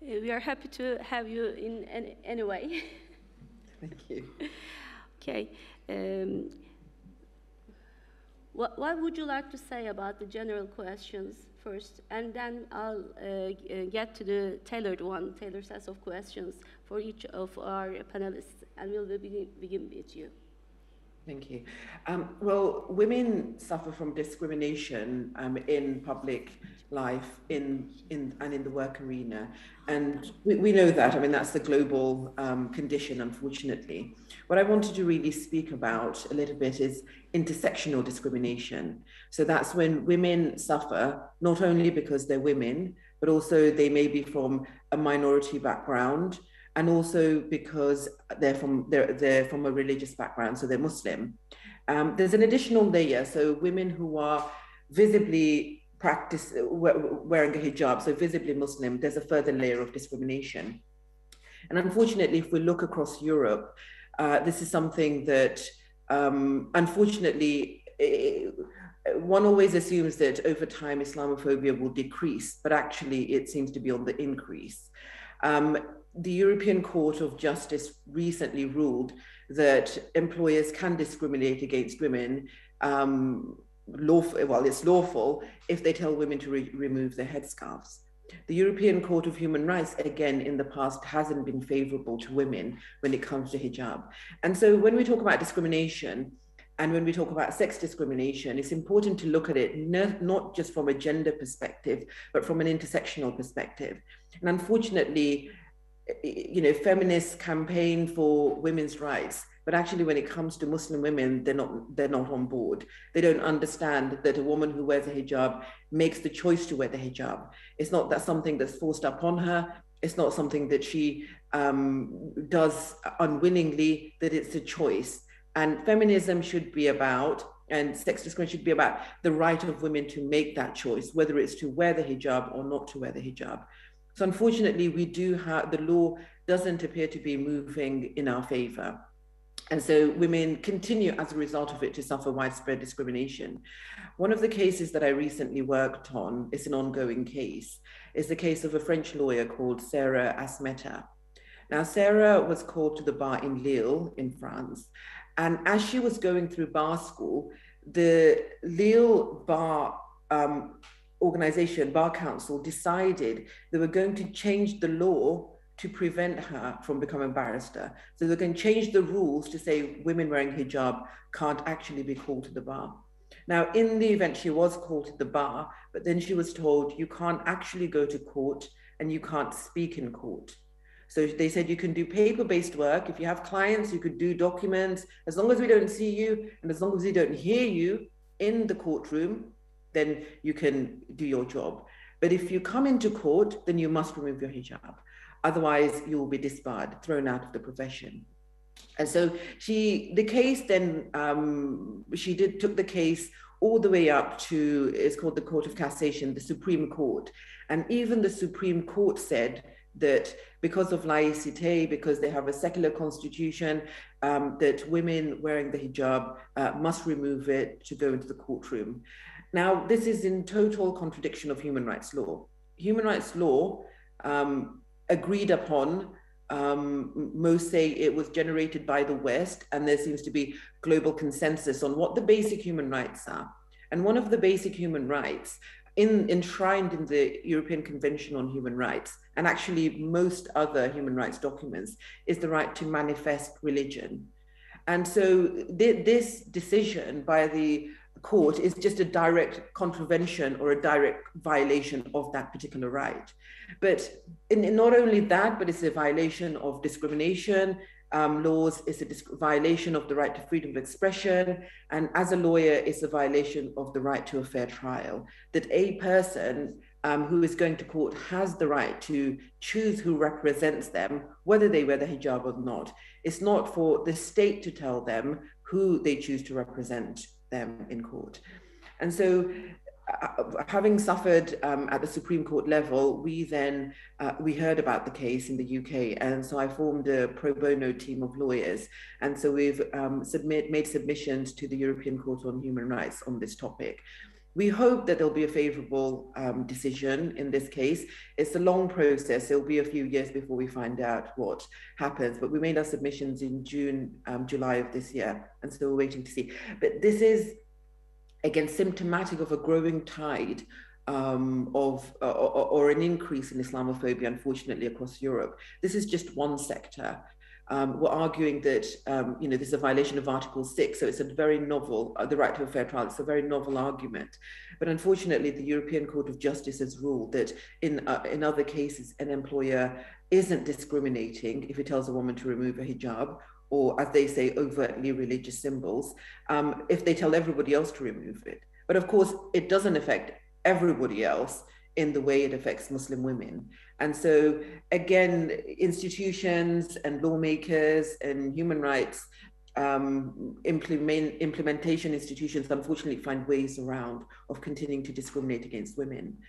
We are happy to have you in any way. Thank you. Okay. What would you like to say about the general questions first, and then I'll get to the tailored sets of questions for each of our panelists, and we'll begin with you. Thank you. Well, women suffer from discrimination in public life and in the work arena. And we know that. I mean, that's the global condition, unfortunately. What I wanted to really speak about a little bit is intersectional discrimination. So that's when women suffer, not only because they're women, but also they may be from a minority background, and also because they're from a religious background, so they're Muslim. There's an additional layer, so women who are visibly wearing a hijab, so visibly Muslim, there's a further layer of discrimination. And unfortunately, if we look across Europe, this is something that, unfortunately, one always assumes that over time Islamophobia will decrease, but actually it seems to be on the increase. The European Court of Justice recently ruled that employers can discriminate against women. It's lawful if they tell women to remove their headscarves. The European Court of Human Rights, again, in the past, hasn't been favorable to women when it comes to hijab. And so when we talk about discrimination, and when we talk about sex discrimination, it's important to look at it not just from a gender perspective, but from an intersectional perspective. And unfortunately, feminists campaign for women's rights, but actually when it comes to Muslim women, they're not on board. They don't understand that a woman who wears a hijab makes the choice to wear the hijab. It's not that something that's forced upon her. It's not something that she does unwillingly, that it's a choice. And feminism should be about, and sex discrimination should be about the right of women to make that choice, whether it's to wear the hijab or not to wear the hijab. So unfortunately, the law doesn't appear to be moving in our favor. And so women continue as a result of it to suffer widespread discrimination. One of the cases that I recently worked on, is an ongoing case, is the case of a French lawyer called Sarah Asmeta. Now, Sarah was called to the bar in Lille in France. And as she was going through bar school, the Lille bar organization, Bar Council, decided they were going to change the law to prevent her from becoming a barrister. So they're going to change the rules to say women wearing hijab can't actually be called to the bar. Now, in the event, she was called to the bar, but then she was told you can't actually go to court and you can't speak in court. So they said you can do paper-based work. If you have clients, you could do documents. As long as we don't see you and as long as we don't hear you in the courtroom, then you can do your job. But if you come into court, then you must remove your hijab. Otherwise, you will be disbarred, thrown out of the profession. And so took the case all the way up to, it's called the Court of Cassation, the Supreme Court. And even the Supreme Court said that because of laïcité, because they have a secular constitution, that women wearing the hijab must remove it to go into the courtroom. Now, this is in total contradiction of human rights law. Human rights law, agreed upon, most say it was generated by the West, and there seems to be global consensus on what the basic human rights are. And one of the basic human rights enshrined in the European Convention on Human Rights, and actually most other human rights documents, is the right to manifest religion. And so this decision by the court is just a direct contravention or a direct violation of that particular right. But not only that, but it's a violation of discrimination laws, it's a violation of the right to freedom of expression, and as a lawyer, it's a violation of the right to a fair trial. That a person who is going to court has the right to choose who represents them, whether they wear the hijab or not. It's not for the state to tell them who they choose to represent them in court. And so having suffered at the Supreme Court level, we then, we heard about the case in the UK. And so I formed a pro bono team of lawyers. And so we've made submissions to the European Court on Human Rights on this topic. We hope that there'll be a favorable decision in this case. It's a long process. It'll be a few years before we find out what happens, but we made our submissions in June, July of this year, and so we're waiting to see. But this is, again, symptomatic of a growing tide or an increase in Islamophobia, unfortunately, across Europe. This is just one sector. We're arguing that, you know, this is a violation of Article 6, so it's a very novel, the right to a fair trial, it's a very novel argument. But unfortunately, the European Court of Justice has ruled that in other cases, an employer isn't discriminating if it tells a woman to remove a hijab, or as they say, overtly religious symbols, if they tell everybody else to remove it. But of course, it doesn't affect everybody else in the way it affects Muslim women. And so again, institutions and lawmakers and human rights implementation institutions unfortunately find ways around of continuing to discriminate against women.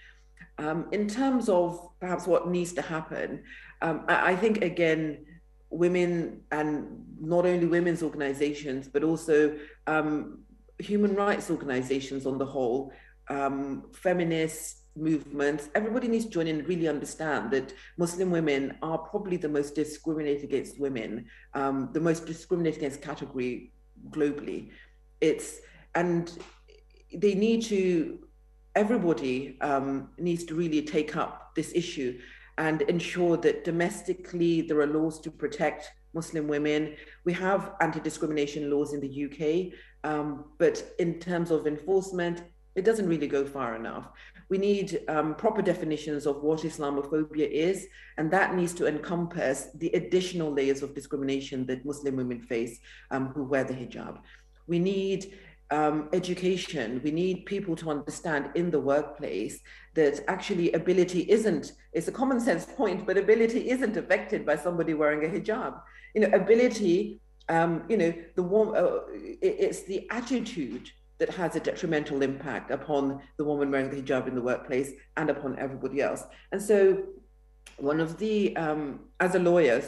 In terms of perhaps what needs to happen, I think again, women, and not only women's organizations, but also human rights organizations on the whole, feminists, movements, everybody needs to join in and really understand that Muslim women are probably the most discriminated against women, the most discriminated against category globally. And they need to, everybody needs to really take up this issue and ensure that domestically there are laws to protect Muslim women. We have anti-discrimination laws in the UK, but in terms of enforcement, it doesn't really go far enough. We need proper definitions of what Islamophobia is, and that needs to encompass the additional layers of discrimination that Muslim women face who wear the hijab. We need education. We need people to understand in the workplace that actually ability isn't, it's a common sense point, but ability isn't affected by somebody wearing a hijab. You know, ability, you know, it's the attitude that has a detrimental impact upon the woman wearing the hijab in the workplace and upon everybody else. And so one of the, as a lawyer,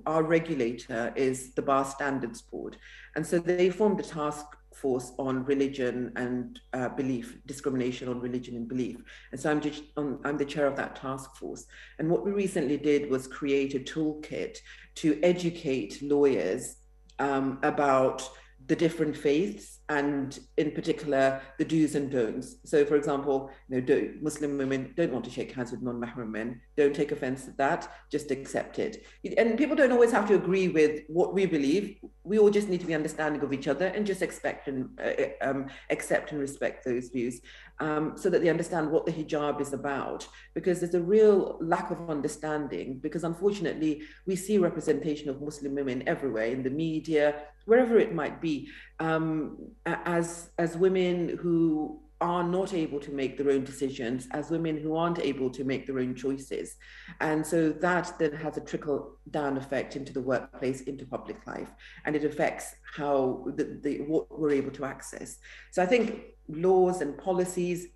our regulator is the Bar Standards Board. And so they formed a task force on religion and belief, discrimination on religion and belief. And so I'm the chair of that task force. And what we recently did was create a toolkit to educate lawyers about the different faiths, and in particular, the do's and don'ts. So for example, you know, Muslim women don't want to shake hands with non-mahram men. Don't take offense at that, just accept it. And people don't always have to agree with what we believe. We all just need to be understanding of each other and just expect and accept and respect those views, so that they understand what the hijab is about. Because there's a real lack of understanding, because unfortunately, we see representation of Muslim women everywhere, in the media, wherever it might be, as women who are not able to make their own decisions, as women who aren't able to make their own choices. And so that then has a trickle down effect into the workplace, into public life, and it affects how what we're able to access. So I think laws and policies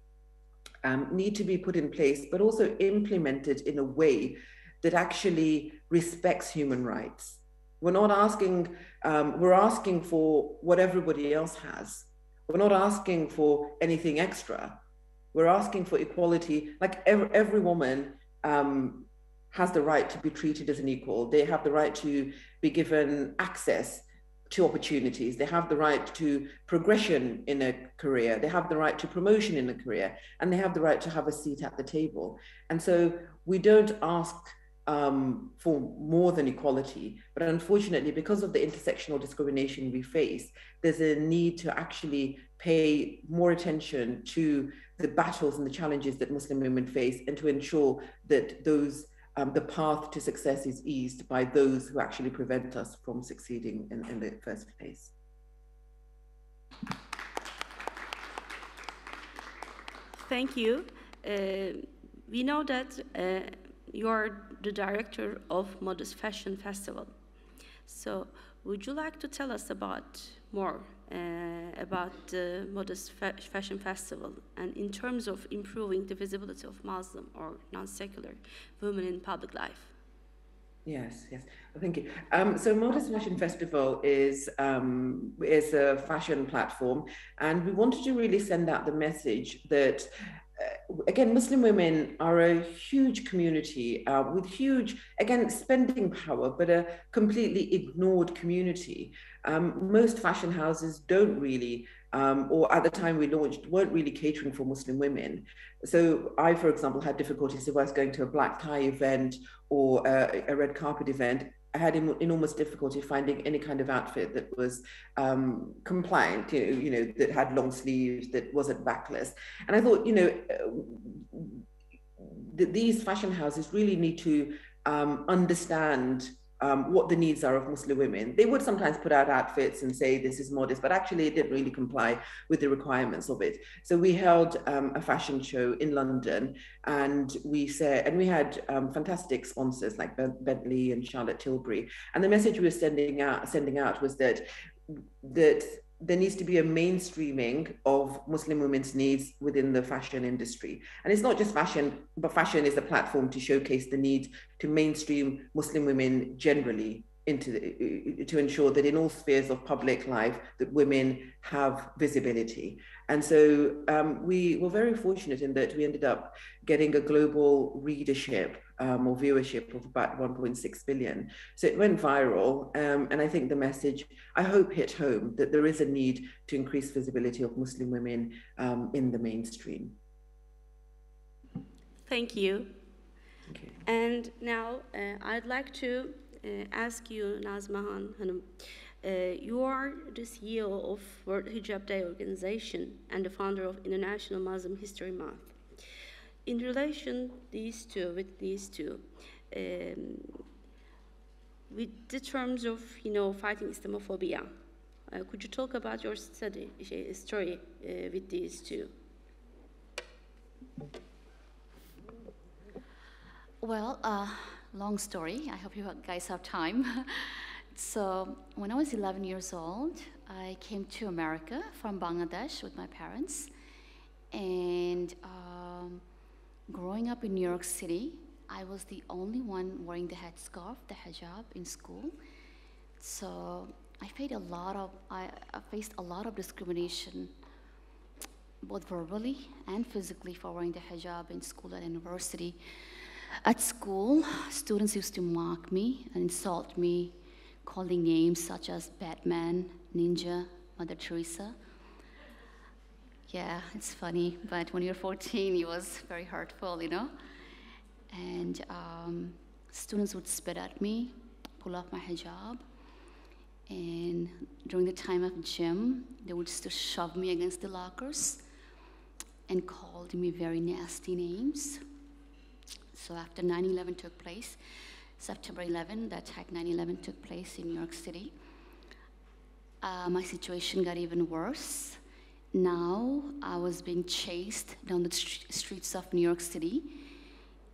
need to be put in place, but also implemented in a way that actually respects human rights. We're not asking, we're asking for what everybody else has. We're not asking for anything extra. We're asking for equality. Like every woman has the right to be treated as an equal. They have the right to be given access to opportunities. They have the right to progression in a career. They have the right to promotion in a career, and they have the right to have a seat at the table. And so we don't ask for more than equality, but unfortunately, because of the intersectional discrimination we face, there's a need to actually pay more attention to the battles and the challenges that Muslim women face, and to ensure that those the path to success is eased by those who actually prevent us from succeeding in the first place. Thank you. We know that you are the director of Modest Fashion Festival. So would you like to tell us more about the Modest Fashion Festival, and in terms of improving the visibility of Muslim or non-secular women in public life? Yes, thank you. So Modest Fashion Festival is a fashion platform, and we wanted to really send out the message that again, Muslim women are a huge community with huge, again, spending power, but a completely ignored community. Most fashion houses don't really, or at the time we launched, weren't really catering for Muslim women. So I, for example, had difficulties if I was going to a black tie event or a red carpet event. I had enormous difficulty finding any kind of outfit that was compliant, that had long sleeves, that wasn't backless. And I thought, these fashion houses really need to understand what the needs are of Muslim women. They would sometimes put out outfits and say this is modest, but actually it didn't really comply with the requirements of it. So we held a fashion show in London, and we had fantastic sponsors like Bentley and Charlotte Tilbury. And the message we were sending out was that there needs to be a mainstreaming of Muslim women's needs within the fashion industry. And it's not just fashion, but fashion is a platform to showcase the need to mainstream Muslim women generally to ensure that in all spheres of public life that women have visibility. And so we were very fortunate in that we ended up getting a global readership or viewership of about 1.6 billion. So it went viral, and I think the message, I hope, hit home that there is a need to increase visibility of Muslim women in the mainstream. Thank you. Okay. And now I'd like to ask you, Nazmahan Hanım, you are the CEO of World Hijab Day organization and the founder of International Muslim History Month. In relation with these two, with the terms of fighting Islamophobia, could you talk about your story with these two? Well, long story. I hope you guys have time. So when I was 11 years old, I came to America from Bangladesh with my parents, and growing up in New York City, I was the only one wearing the headscarf, the hijab, in school. So I faced a lot of discrimination, both verbally and physically, for wearing the hijab in school and university. At school, students used to mock me and insult me, calling names such as Batman, Ninja, Mother Teresa. Yeah, it's funny, but when you're 14, it was very hurtful, And students would spit at me, pull off my hijab, and during the time of gym, they would just shove me against the lockers and called me very nasty names. So after 9/11 took place, September 11, the attack 9/11 took place in New York City, my situation got even worse. Now I was being chased down the streets of New York City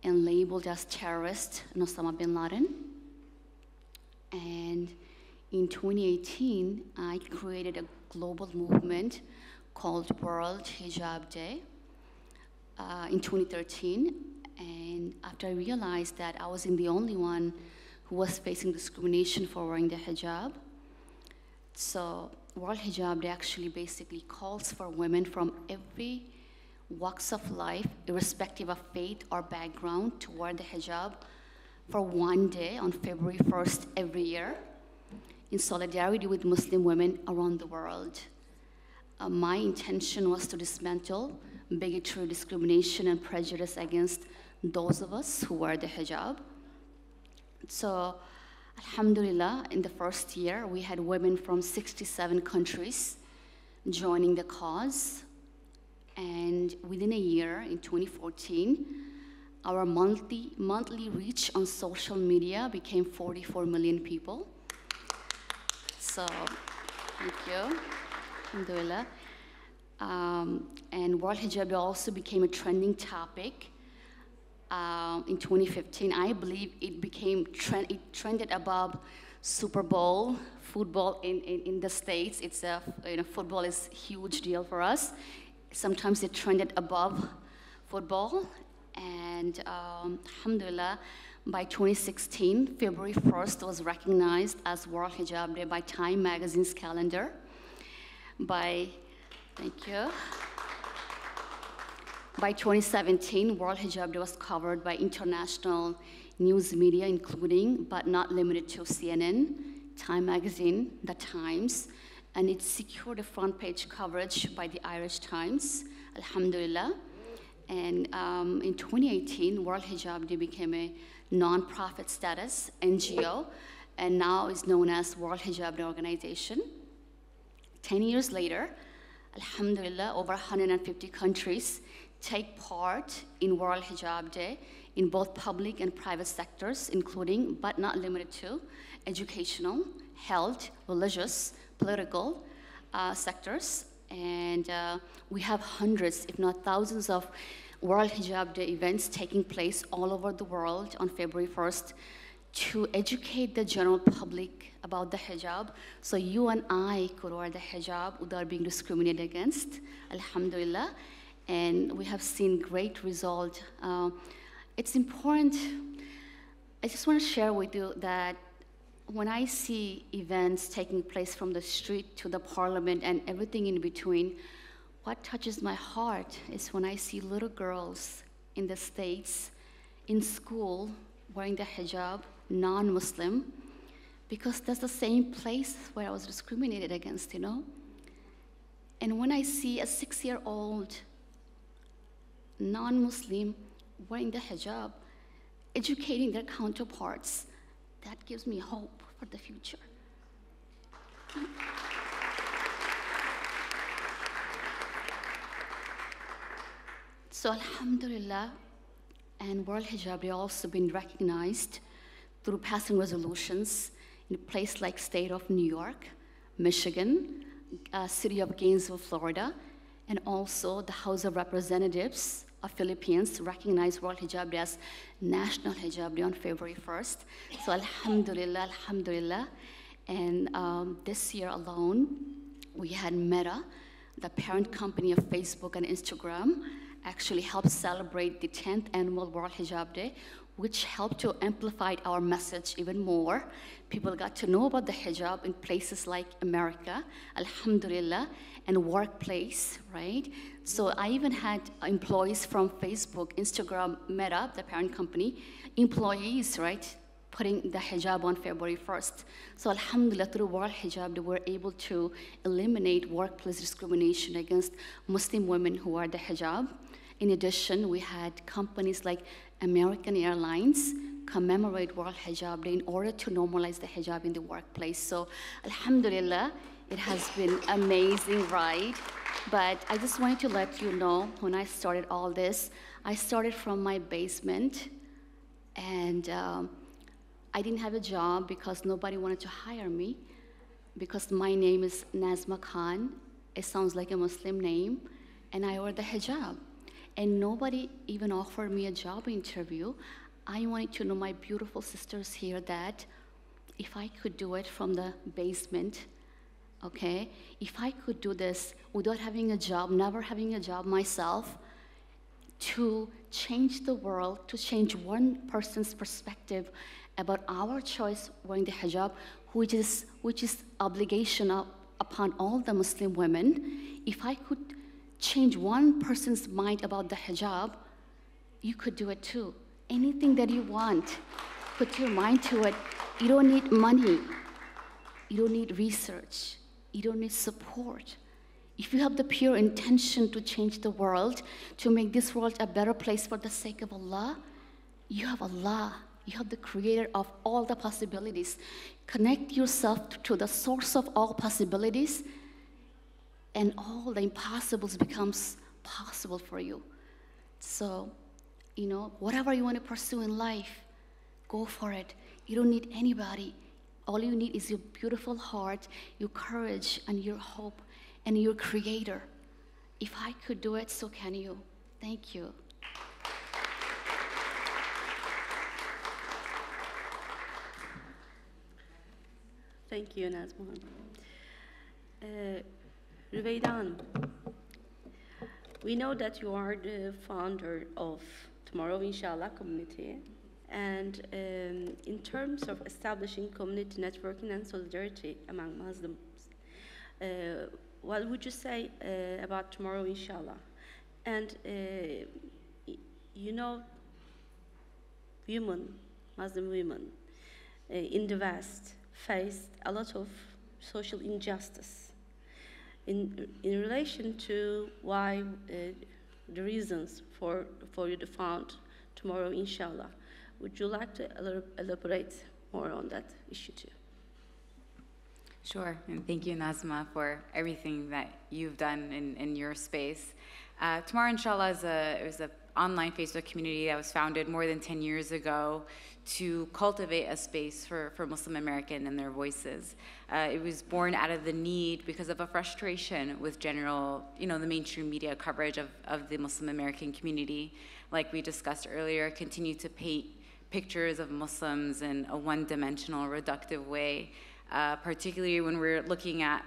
and labeled as terrorist and Osama bin Laden. And in 2018, I created a global movement called World Hijab Day in 2013. And after I realized that I wasn't the only one who was facing discrimination for wearing the hijab, so World Hijab Day actually basically calls for women from every walks of life, irrespective of faith or background, to wear the hijab for one day on February 1st every year in solidarity with Muslim women around the world. My intention was to dismantle bigotry, discrimination, and prejudice against those of us who wear the hijab. So, alhamdulillah, in the first year, we had women from 67 countries joining the cause. And within a year, in 2014, our monthly reach on social media became 44 million people. So, thank you. Alhamdulillah. And World Hijab Day also became a trending topic. In 2015, I believe it trended above Super Bowl, football in the States. It's football is a huge deal for us. Sometimes it trended above football. And alhamdulillah, by 2016, February 1st was recognized as World Hijab Day by Time magazine's calendar. Thank you. By 2017, World Hijab Day was covered by international news media, including, but not limited to, CNN, Time Magazine, The Times, and it secured a front page coverage by the Irish Times, alhamdulillah. And in 2018, World Hijab Day became a non-profit status, NGO, and now is known as World Hijab Day Organization. 10 years later, alhamdulillah, over 150 countries take part in World Hijab Day in both public and private sectors, including, but not limited to, educational, health, religious, political sectors. And we have hundreds, if not thousands, of World Hijab Day events taking place all over the world on February 1st to educate the general public about the hijab, so you and I could wear the hijab without being discriminated against, alhamdulillah. And we have seen great result. It's important. I just want to share with you that when I see events taking place from the street to the parliament and everything in between, what touches my heart is when I see little girls in the States, in school, wearing the hijab, non-Muslim, because that's the same place where I was discriminated against, you know? And when I see a 6-year-old non-Muslim wearing the hijab, educating their counterparts, that gives me hope for the future. So alhamdulillah, and World Hijab Day also been recognized through passing resolutions in a place like state of New York, Michigan, city of Gainesville, Florida, and also the House of Representatives of Philippines recognized World Hijab Day as National Hijab Day on February 1st. So alhamdulillah, alhamdulillah. And this year alone, we had Meta, the parent company of Facebook and Instagram, actually helped celebrate the 10th annual World Hijab Day, which helped to amplify our message even more. People got to know about the hijab in places like America, alhamdulillah, and workplace, right? So I even had employees from Facebook, Instagram, Meta, the parent company, employees, right, putting the hijab on February 1st. So alhamdulillah, through World Hijab Day, we're able to eliminate workplace discrimination against Muslim women who wear the hijab. In addition, we had companies like American Airlines commemorate World Hijab Day in order to normalize the hijab in the workplace. So alhamdulillah, it has been amazing ride. But I just wanted to let you know, when I started all this, I started from my basement, and I didn't have a job because nobody wanted to hire me, because my name is Nazma Khan. It sounds like a Muslim name, and I wear the hijab. And nobody even offered me a job interview. I wanted to know my beautiful sisters here that if I could do it from the basement, okay, if I could do this without having a job, never having a job myself, to change the world, to change one person's perspective about our choice wearing the hijab, which is obligation upon all the Muslim women, if I could change one person's mind about the hijab, you could do it too. Anything that you want, put your mind to it. You don't need money. You don't need research. You don't need support. If you have the pure intention to change the world, to make this world a better place for the sake of Allah, you have Allah You have the creator of all the possibilities. Connect yourself to the source of all possibilities, and all the impossibles becomes possible for you. So, you know, whatever you want to pursue in life, go for it. You don't need anybody. All you need is your beautiful heart, your courage, and your hope, and your creator. If I could do it, so can you. Thank you. Thank you, Nazma. Rüveyda Hanım, we know that you are the founder of Tomorrow Inshallah community, and in terms of establishing community networking and solidarity among Muslims, what would you say about Tomorrow Inshallah? And you know, women, Muslim women in the West faced a lot of social injustice in relation to why the reasons for you to found Tomorrow Inshallah. Would you like to elaborate more on that issue too? Sure, and thank you, Nazma, for everything that you've done in your space. Tomorrow Inshallah is an online Facebook community that was founded more than 10 years ago to cultivate a space for Muslim American and their voices. It was born out of the need because of a frustration with general, the mainstream media coverage of the Muslim American community. Like we discussed earlier, continue to paint pictures of Muslims in a one-dimensional, reductive way, particularly when we're looking at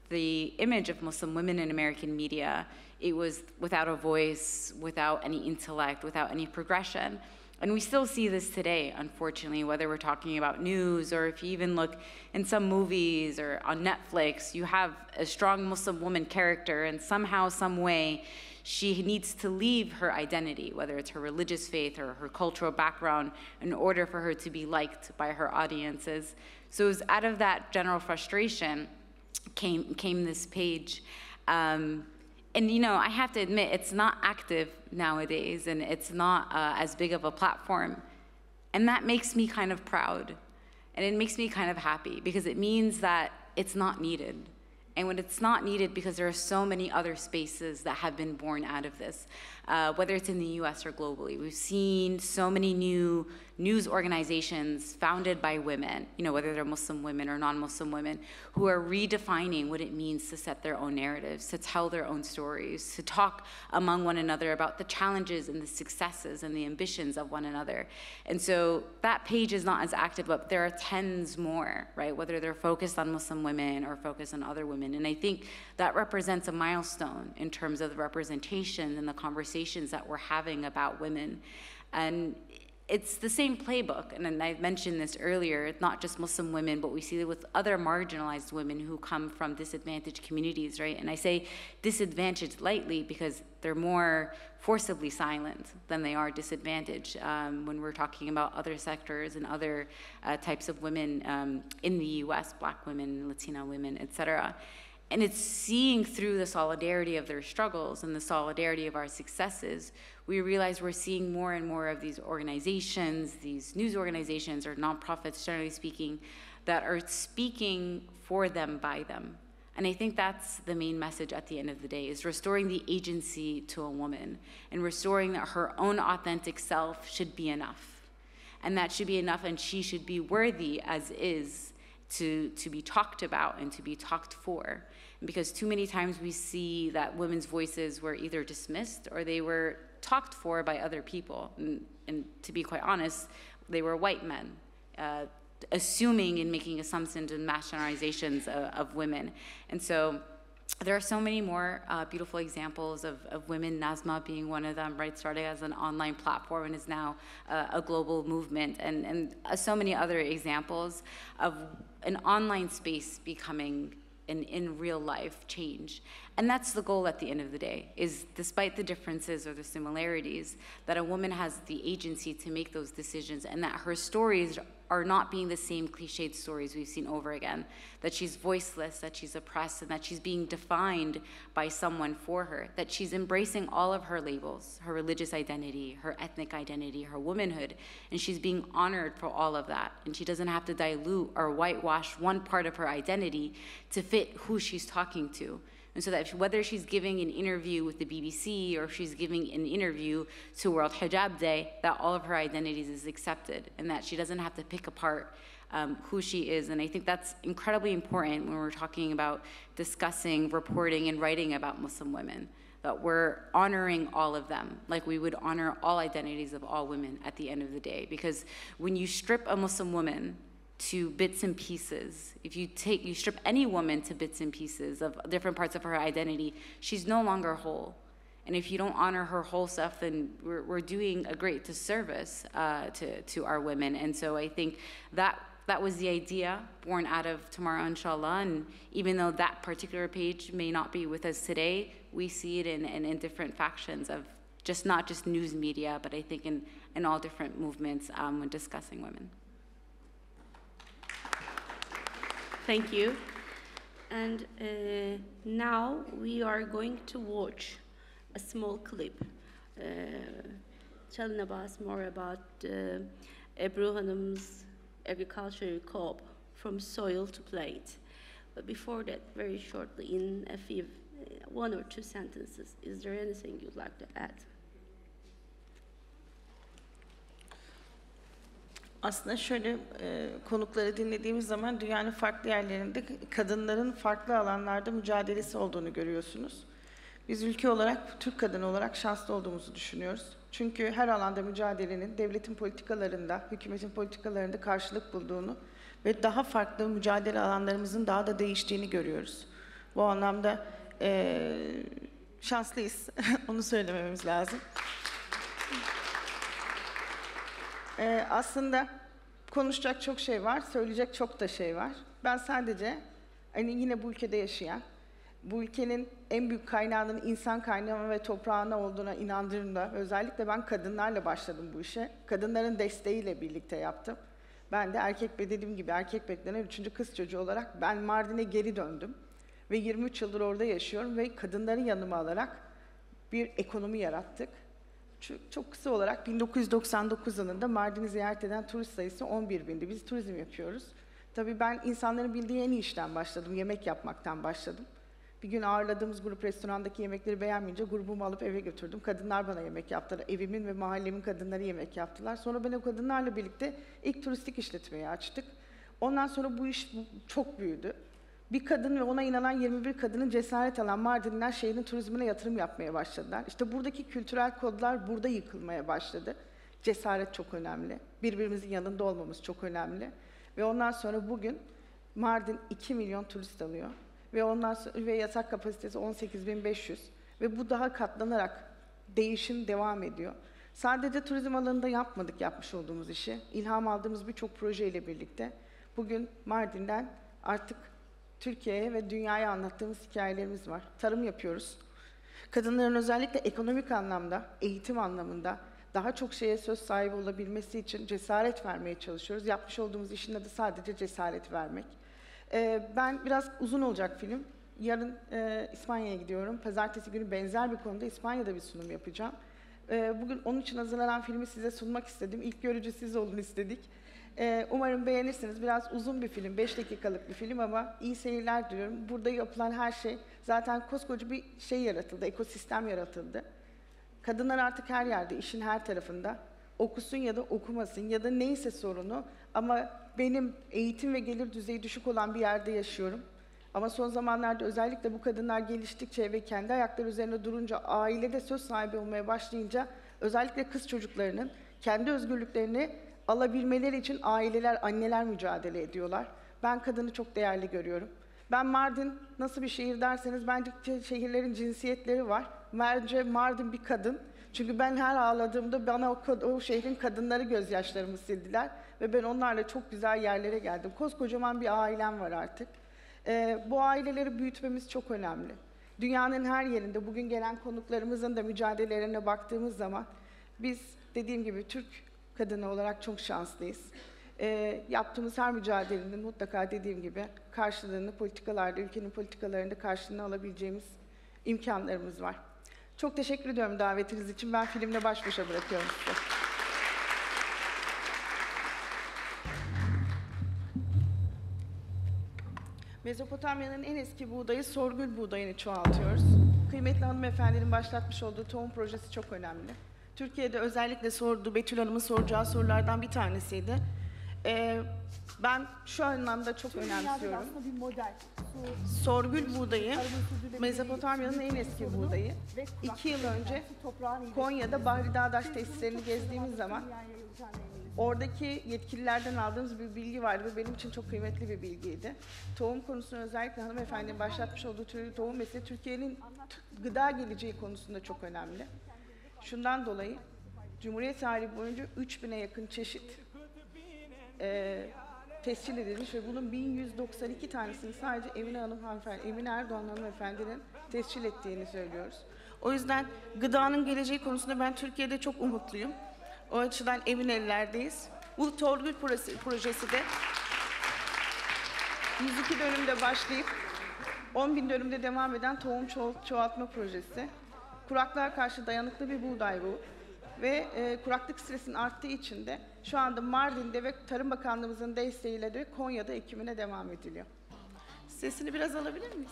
the image of Muslim women in American media. It was without a voice, without any intellect, without any progression. And we still see this today, unfortunately, whether we're talking about news or if you even look in some movies or on Netflix, you have a strong Muslim woman character, and somehow, some way, she needs to leave her identity, whether it's her religious faith or her cultural background, in order for her to be liked by her audiences. So it was out of that general frustration came this page. And I have to admit, it's not active nowadays, and it's not as big of a platform. And that makes me kind of proud. And it makes me kind of happy, because it means that it's not needed. And when it's not needed, because there are so many other spaces that have been born out of this, whether it's in the US or globally. We've seen so many new news organizations founded by women, whether they're Muslim women or non-Muslim women, who are redefining what it means to set their own narratives, to tell their own stories, to talk among one another about the challenges and the successes and the ambitions of one another. And so that page is not as active, but there are tens more, right? Whether they're focused on Muslim women or focused on other women. And I think that represents a milestone in terms of the representation and the conversations that we're having about women. And it's the same playbook, and I mentioned this earlier, it's not just Muslim women, but we see it with other marginalized women who come from disadvantaged communities, right? And I say disadvantaged lightly because they're more forcibly silent than they are disadvantaged when we're talking about other sectors and other types of women in the US, Black women, Latina women, et cetera. And it's seeing through the solidarity of their struggles and the solidarity of our successes, we realize we're seeing more and more of these organizations, these news organizations or nonprofits, generally speaking, that are speaking for them, by them. And I think that's the main message at the end of the day, is restoring the agency to a woman and restoring that her own authentic self should be enough. And that should be enough, and she should be worthy as is to be talked about and to be talked for. Because too many times we see that women's voices were either dismissed or they were talked for by other people. And to be quite honest, they were white men, assuming and making assumptions and mass generalizations of women. And so there are so many more beautiful examples of women, Nazma being one of them, right? Started as an online platform and is now a global movement, and so many other examples of an online space becoming in real life change. And that's the goal at the end of the day, is despite the differences or the similarities, that a woman has the agency to make those decisions, and that her stories are not being the same cliched stories we've seen over again, that she's voiceless, that she's oppressed, and that she's being defined by someone for her, that she's embracing all of her labels, her religious identity, her ethnic identity, her womanhood, and she's being honored for all of that. And she doesn't have to dilute or whitewash one part of her identity to fit who she's talking to. And so that whether she's giving an interview with the BBC or if she's giving an interview to World Hijab Day, that all of her identities is accepted and that she doesn't have to pick apart who she is. And I think that's incredibly important when we're talking about discussing, reporting, and writing about Muslim women, that we're honoring all of them like we would honor all identities of all women at the end of the day. Because when you strip a Muslim woman to bits and pieces, if you strip any woman to bits and pieces of different parts of her identity, she's no longer whole. And if you don't honor her whole stuff, then we're doing a great disservice to our women. And so I think that was the idea born out of Tomorrow Inshallah. And even though that particular page may not be with us today, we see it in different factions of not just news media, but I think in all different movements when discussing women. Thank you. And now we are going to watch a small clip telling us more about Ebru Hanım's agricultural co-op from soil to plate. But before that, very shortly, in a few, one or two sentences, is there anything you'd like to add? Aslında şöyle konukları dinlediğimiz zaman dünyanın farklı yerlerinde kadınların farklı alanlarda mücadelesi olduğunu görüyorsunuz. Biz ülke olarak, Türk kadını olarak şanslı olduğumuzu düşünüyoruz. Çünkü her alanda mücadelenin devletin politikalarında, hükümetin politikalarında karşılık bulduğunu ve daha farklı mücadele alanlarımızın daha da değiştiğini görüyoruz. Bu anlamda şanslıyız. Onu söylememiz lazım. Aslında konuşacak çok şey var, söyleyecek çok da şey var. Ben sadece yine bu ülkede yaşayan, bu ülkenin en büyük kaynağının insan kaynağı ve toprağına olduğuna inandığımda, özellikle ben kadınlarla başladım bu işe. Kadınların desteğiyle birlikte yaptım. Ben de dediğim gibi erkek beklenen 3. kız çocuğu olarak ben Mardin'e geri döndüm. Ve 23 yıldır orada yaşıyorum ve kadınları yanıma alarak bir ekonomi yarattık. Çok kısa olarak 1999 yılında Mardin'i ziyaret eden turist sayısı 11.000'di. Biz turizm yapıyoruz. Tabii ben insanların bildiği en iyi işten başladım, yemek yapmaktan başladım. Bir gün ağırladığımız grup restorandaki yemekleri beğenmeyince grubumu alıp eve götürdüm. Kadınlar bana yemek yaptılar. Evimin ve mahallemin kadınları yemek yaptılar. Sonra ben o kadınlarla birlikte ilk turistik işletmeyi açtık. Ondan sonra bu iş çok büyüdü. Bir kadın ve ona inanan 21 kadının cesaret alan Mardinliler şehrin turizmine yatırım yapmaya başladılar. İşte buradaki kültürel kodlar burada yıkılmaya başladı. Cesaret çok önemli. Birbirimizin yanında olmamız çok önemli. Ve ondan sonra bugün Mardin 2 milyon turist alıyor. Ve yatak kapasitesi 18.500. Ve bu daha katlanarak değişim devam ediyor. Sadece turizm alanında yapmadık yapmış olduğumuz işi. İlham aldığımız birçok projeyle birlikte bugün Mardin'den artık Türkiye'ye ve dünyaya anlattığımız hikayelerimiz var. Tarım yapıyoruz. Kadınların özellikle ekonomik anlamda, eğitim anlamında daha çok şeye söz sahibi olabilmesi için cesaret vermeye çalışıyoruz. Yapmış olduğumuz işin adı sadece cesaret vermek. Ben biraz uzun olacak film. Yarın İspanya'ya gidiyorum. Pazartesi günü benzer bir konuda İspanya'da bir sunum yapacağım. Bugün onun için hazırlanan filmi size sunmak istedim. İlk görücü siz olun istedik. Umarım beğenirsiniz. Biraz uzun bir film, 5 dakikalık bir film ama iyi seyirler diliyorum. Burada yapılan her şey, zaten koskoca bir şey yaratıldı, ekosistem yaratıldı. Kadınlar artık her yerde, işin her tarafında. Okusun ya da okumasın ya da neyse sorunu ama benim eğitim ve gelir düzeyi düşük olan bir yerde yaşıyorum. Ama son zamanlarda özellikle bu kadınlar geliştikçe ve kendi ayakları üzerine durunca, ailede söz sahibi olmaya başlayınca özellikle kız çocuklarının kendi özgürlüklerini alabilmeleri için aileler, anneler mücadele ediyorlar. Ben kadını çok değerli görüyorum. Ben Mardin nasıl bir şehir derseniz bence şehirlerin cinsiyetleri var. Bence Mardin bir kadın. Çünkü ben her ağladığımda bana o şehrin kadınları gözyaşlarımı sildiler. Ve ben onlarla çok güzel yerlere geldim. Koskocaman bir ailem var artık. Bu aileleri büyütmemiz çok önemli. Dünyanın her yerinde bugün gelen konuklarımızın da mücadelelerine baktığımız zaman biz dediğim gibi Türk kadını olarak çok şanslıyız. Yaptığımız her mücadelenin mutlaka dediğim gibi karşılığını politikalarda, ülkenin politikalarında karşılığını alabileceğimiz imkanlarımız var. Çok teşekkür ediyorum davetiniz için. Ben filmle baş başa bırakıyorum size. Mezopotamya'nın en eski buğdayı sorgül buğdayını çoğaltıyoruz. Kıymetli hanımefendinin başlatmış olduğu tohum projesi çok önemli. Türkiye'de özellikle Betül Hanım'ın soracağı sorulardan bir tanesiydi. Ben şu anlamda çok önemsiyorum. Bir model. Sorgül buğdayı, Mezopotamya'nın en eski buğdayı. 2 yıl önce Konya'da Bahri Dağdaş tesislerini gezdiğimiz zaman oradaki yetkililerden aldığımız bir bilgi vardı ve benim için çok kıymetli bir bilgiydi. Tohum konusunu özellikle hanımefendinin başlatmış olduğu tohum mesleği Türkiye'nin gıda geleceği konusunda çok önemli. Şundan dolayı Cumhuriyet tarihi boyunca 3000'e yakın çeşit tescil edilmiş ve bunun 1192 tanesini sadece Emine Erdoğan hanımefendinin tescil ettiğini söylüyoruz. O yüzden gıdanın geleceği konusunda ben Türkiye'de çok umutluyum. O açıdan emin ellerdeyiz. Bu Torgül projesi de 102 dönümde başlayıp 10.000 dönümde devam eden tohum çoğaltma projesi. Kuraklığa karşı dayanıklı bir buğday bu. Ve kuraklık stresinin arttığı için de şu anda Mardin'de ve Tarım Bakanlığımızın desteğiyle de Konya'da ekimine devam ediliyor. Sesini biraz alabilir miyiz?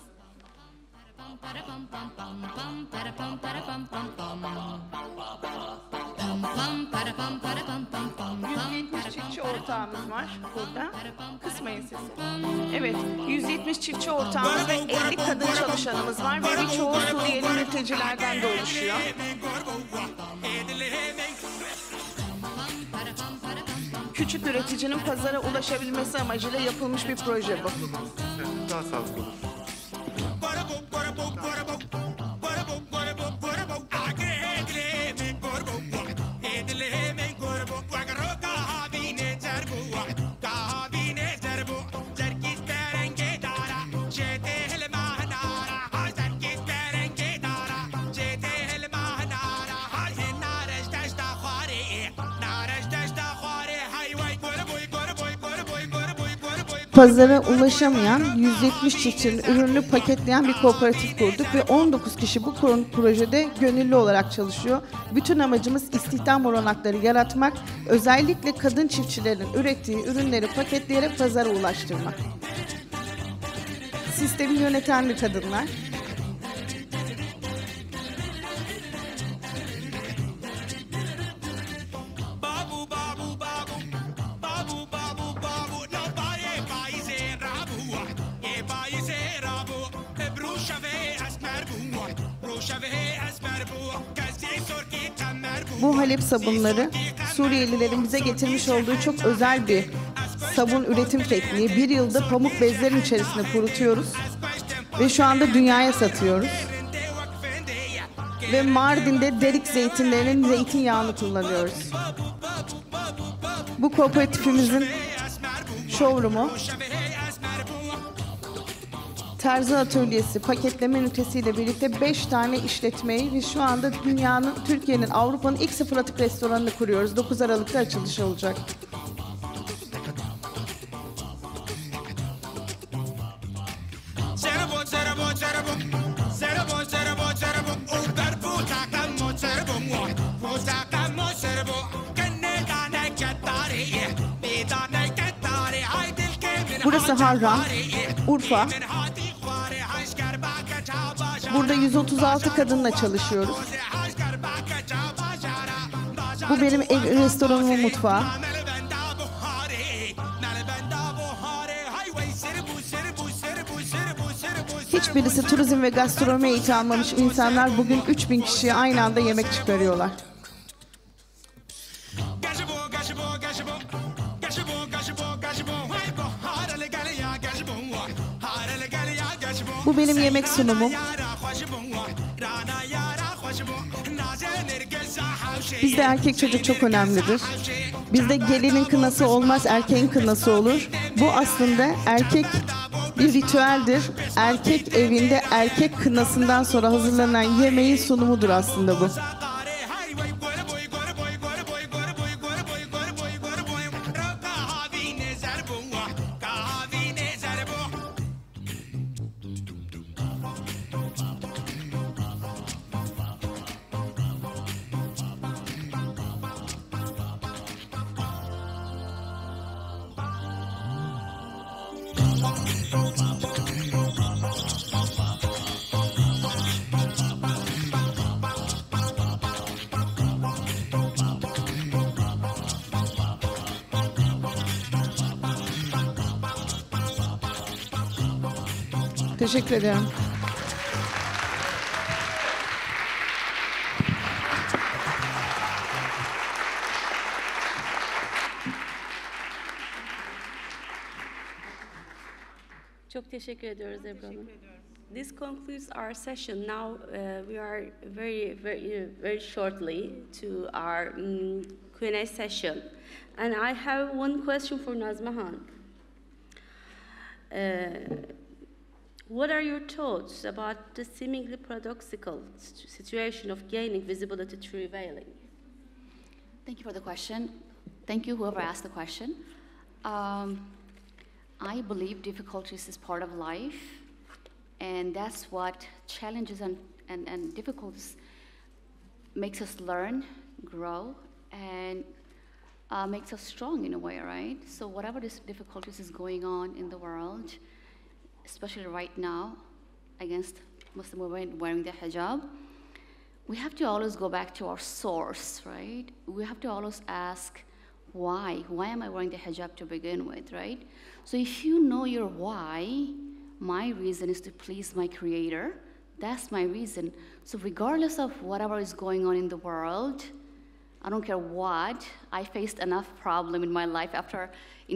170 çiftçi ortağımız var burada. Kısmayın sesi. Evet, 170 çiftçi ortağımız ve 50 kadın çalışanımız var ve birçoğu Suriyeli mültecilerden de oluşuyor. Küçük üreticinin pazara ulaşabilmesi amacıyla yapılmış bir proje bu. Daha sağlıklı olur. Pazara ulaşamayan 170 çiftçinin ürününü paketleyen bir kooperatif kurduk ve 19 kişi bu projede gönüllü olarak çalışıyor. Bütün amacımız istihdam olanakları yaratmak, özellikle kadın çiftçilerin ürettiği ürünleri paketleyerek pazara ulaştırmak. Sistemi yöneten de kadınlar. Bu Halep sabunları Suriyelilerin bize getirmiş olduğu çok özel bir sabun üretim tekniği. Bir yılda pamuk bezlerin içerisinde kurutuyoruz ve şu anda dünyaya satıyoruz. Ve Mardin'de derik zeytinlerinin zeytinyağını kullanıyoruz. Bu kooperatifimizin showroom'u, terzi atölyesi, paketleme ünitesiyle birlikte 5 tane işletmeyi ve şu anda Türkiye'nin, Avrupa'nın ilk sıfır atık restoranını kuruyoruz. 9 Aralık'ta açılış olacak. Burası Harran, Urfa. Burada 136 kadınla çalışıyoruz. Bu benim ev restoranımın mutfağı. Hiçbirisi turizm ve gastronomi eğitimi almamış insanlar bugün 3000 kişiye aynı anda yemek çıkarıyorlar. Bu benim yemek sunumum. Bizde erkek çocuk çok önemlidir. Bizde gelinin kınası olmaz, erkeğin kınası olur. Bu aslında erkek bir ritüeldir. Erkek evinde erkek kınasından sonra hazırlanan yemeğin sunumudur aslında bu. Teşekkür ederim. Çok teşekkür ediyoruz Ebru Hanım. This concludes our session. Now we are very shortly to our Q&A session. And I have one question for Nazmahan. What are your thoughts about the seemingly paradoxical situation of gaining visibility through veiling? Thank you for the question. Thank you, whoever asked the question. I believe difficulties is part of life, and that's what challenges and difficulties makes us learn, grow, and makes us strong in a way, right? So whatever this difficulties is going on in the world, especially right now, against Muslim women wearing the hijab, we have to always go back to our source, right? We have to always ask, why? Why am I wearing the hijab to begin with, right? So if you know your why, my reason is to please my Creator, that's my reason. So regardless of whatever is going on in the world, I don't care what, I faced enough problem in my life after,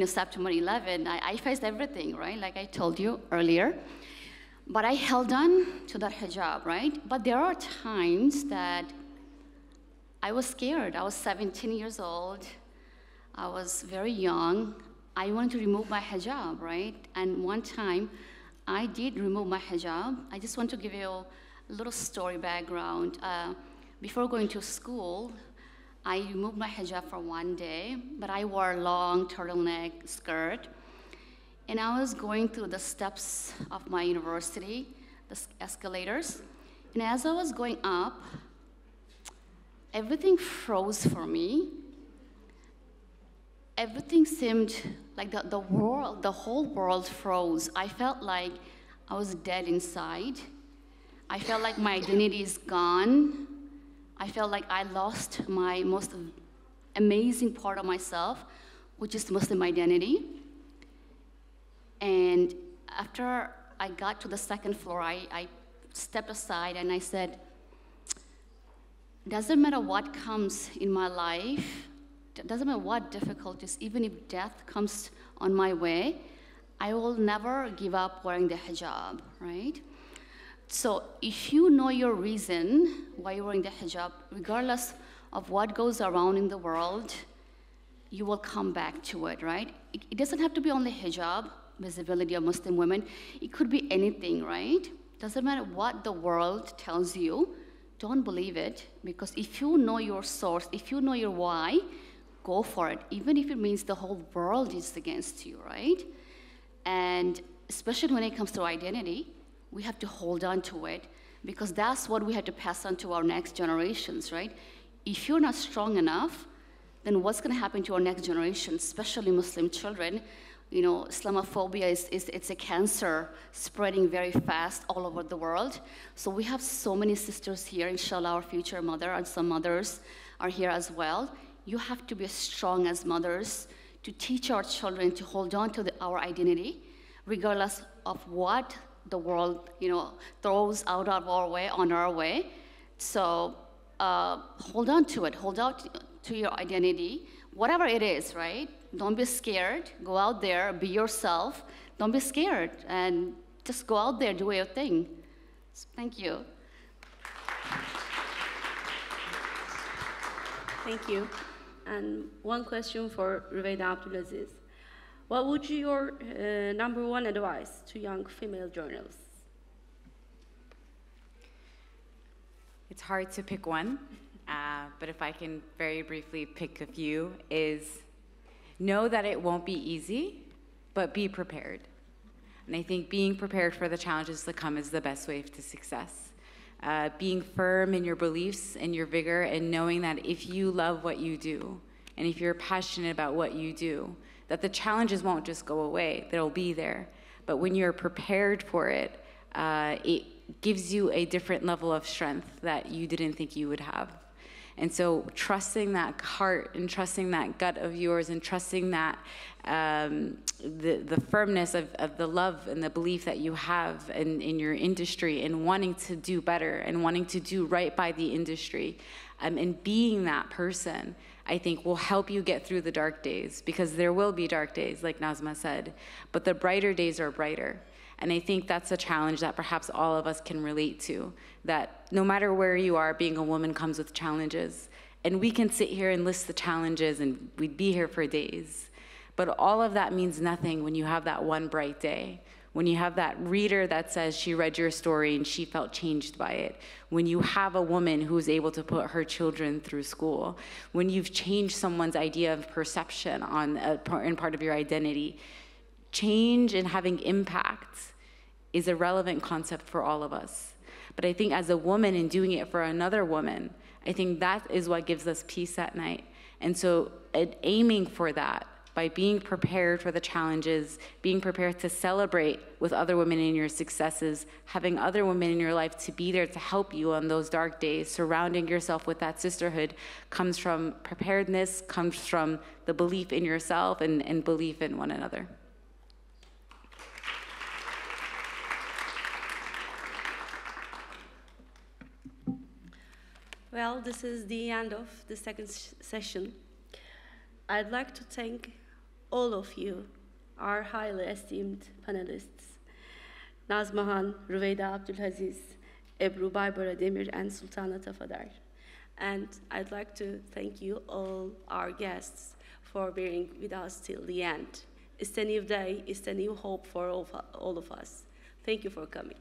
September 11. I faced everything, right? Like I told you earlier. But I held on to that hijab, right? But there are times that I was scared. I was 17 years old. I was very young. I wanted to remove my hijab, right? And one time, I did remove my hijab. I just want to give you a little story background. Before going to school, I removed my hijab for one day, but I wore a long turtleneck skirt. And I was going through the steps of my university, the escalators. And as I was going up, everything froze for me. Everything seemed like the whole world froze. I felt like I was dead inside. I felt like my identity is gone. I felt like I lost my most amazing part of myself, which is Muslim identity. And after I got to the second floor, I stepped aside and I said, doesn't matter what comes in my life, doesn't matter what difficulties, even if death comes on my way, I will never give up wearing the hijab, right? So if you know your reason why you're wearing the hijab, regardless of what goes around in the world, you will come back to it, right? It doesn't have to be only hijab, visibility of Muslim women. It could be anything, right? Doesn't matter what the world tells you, don't believe it, because if you know your source, if you know your why, go for it, even if it means the whole world is against you, right? And especially when it comes to identity, we have to hold on to it, because that's what we have to pass on to our next generations, right? If you're not strong enough, then what's going to happen to our next generation, especially Muslim children? Islamophobia it's a cancer spreading very fast all over the world. So we have so many sisters here, inshallah, our future mother, and some mothers are here as well. You have to be strong as mothers to teach our children to hold on to our identity, regardless of what the world, throws out of our way, on our way. So hold on to it. Hold out to your identity, whatever it is, right? Don't be scared. Go out there, be yourself. Don't be scared, and just go out there, do your thing. So, thank you. Thank you. And one question for Rüveyda Abdulaziz. What would be your number one advice to young female journalists? It's hard to pick one, but if I can very briefly pick a few, is know that it won't be easy, but be prepared. And I think being prepared for the challenges to come is the best way to success. Being firm in your beliefs and your vigor, and knowing that if you love what you do, and if you're passionate about what you do, that the challenges won't just go away, they'll be there. But when you're prepared for it, it gives you a different level of strength that you didn't think you would have. And so trusting that heart and trusting that gut of yours and trusting that the firmness of the love and the belief that you have in your industry and wanting to do better and wanting to do right by the industry and being that person, I think will help you get through the dark days, because there will be dark days, like Nazma said, but the brighter days are brighter. And I think that's a challenge that perhaps all of us can relate to, that no matter where you are, being a woman comes with challenges. And we can sit here and list the challenges and we'd be here for days. But all of that means nothing when you have that one bright day, when you have that reader that says she read your story and she felt changed by it, when you have a woman who's able to put her children through school, when you've changed someone's idea of perception in part of your identity. Change and having impact is a relevant concept for all of us. But I think as a woman and doing it for another woman, I think that is what gives us peace at night. And so aiming for that, by being prepared for the challenges, being prepared to celebrate with other women in your successes, having other women in your life to be there to help you on those dark days, surrounding yourself with that sisterhood, comes from preparedness, comes from the belief in yourself and belief in one another. Well, this is the end of the second session. I'd like to thank all of you, our highly esteemed panelists, Nazmahan, Rüveyda Abdülhaziz, Ebru Baybara Demir, and Sultana Tafadar. And I'd like to thank you all, our guests, for being with us till the end. It's a new day, it's a new hope for all of us. Thank you for coming.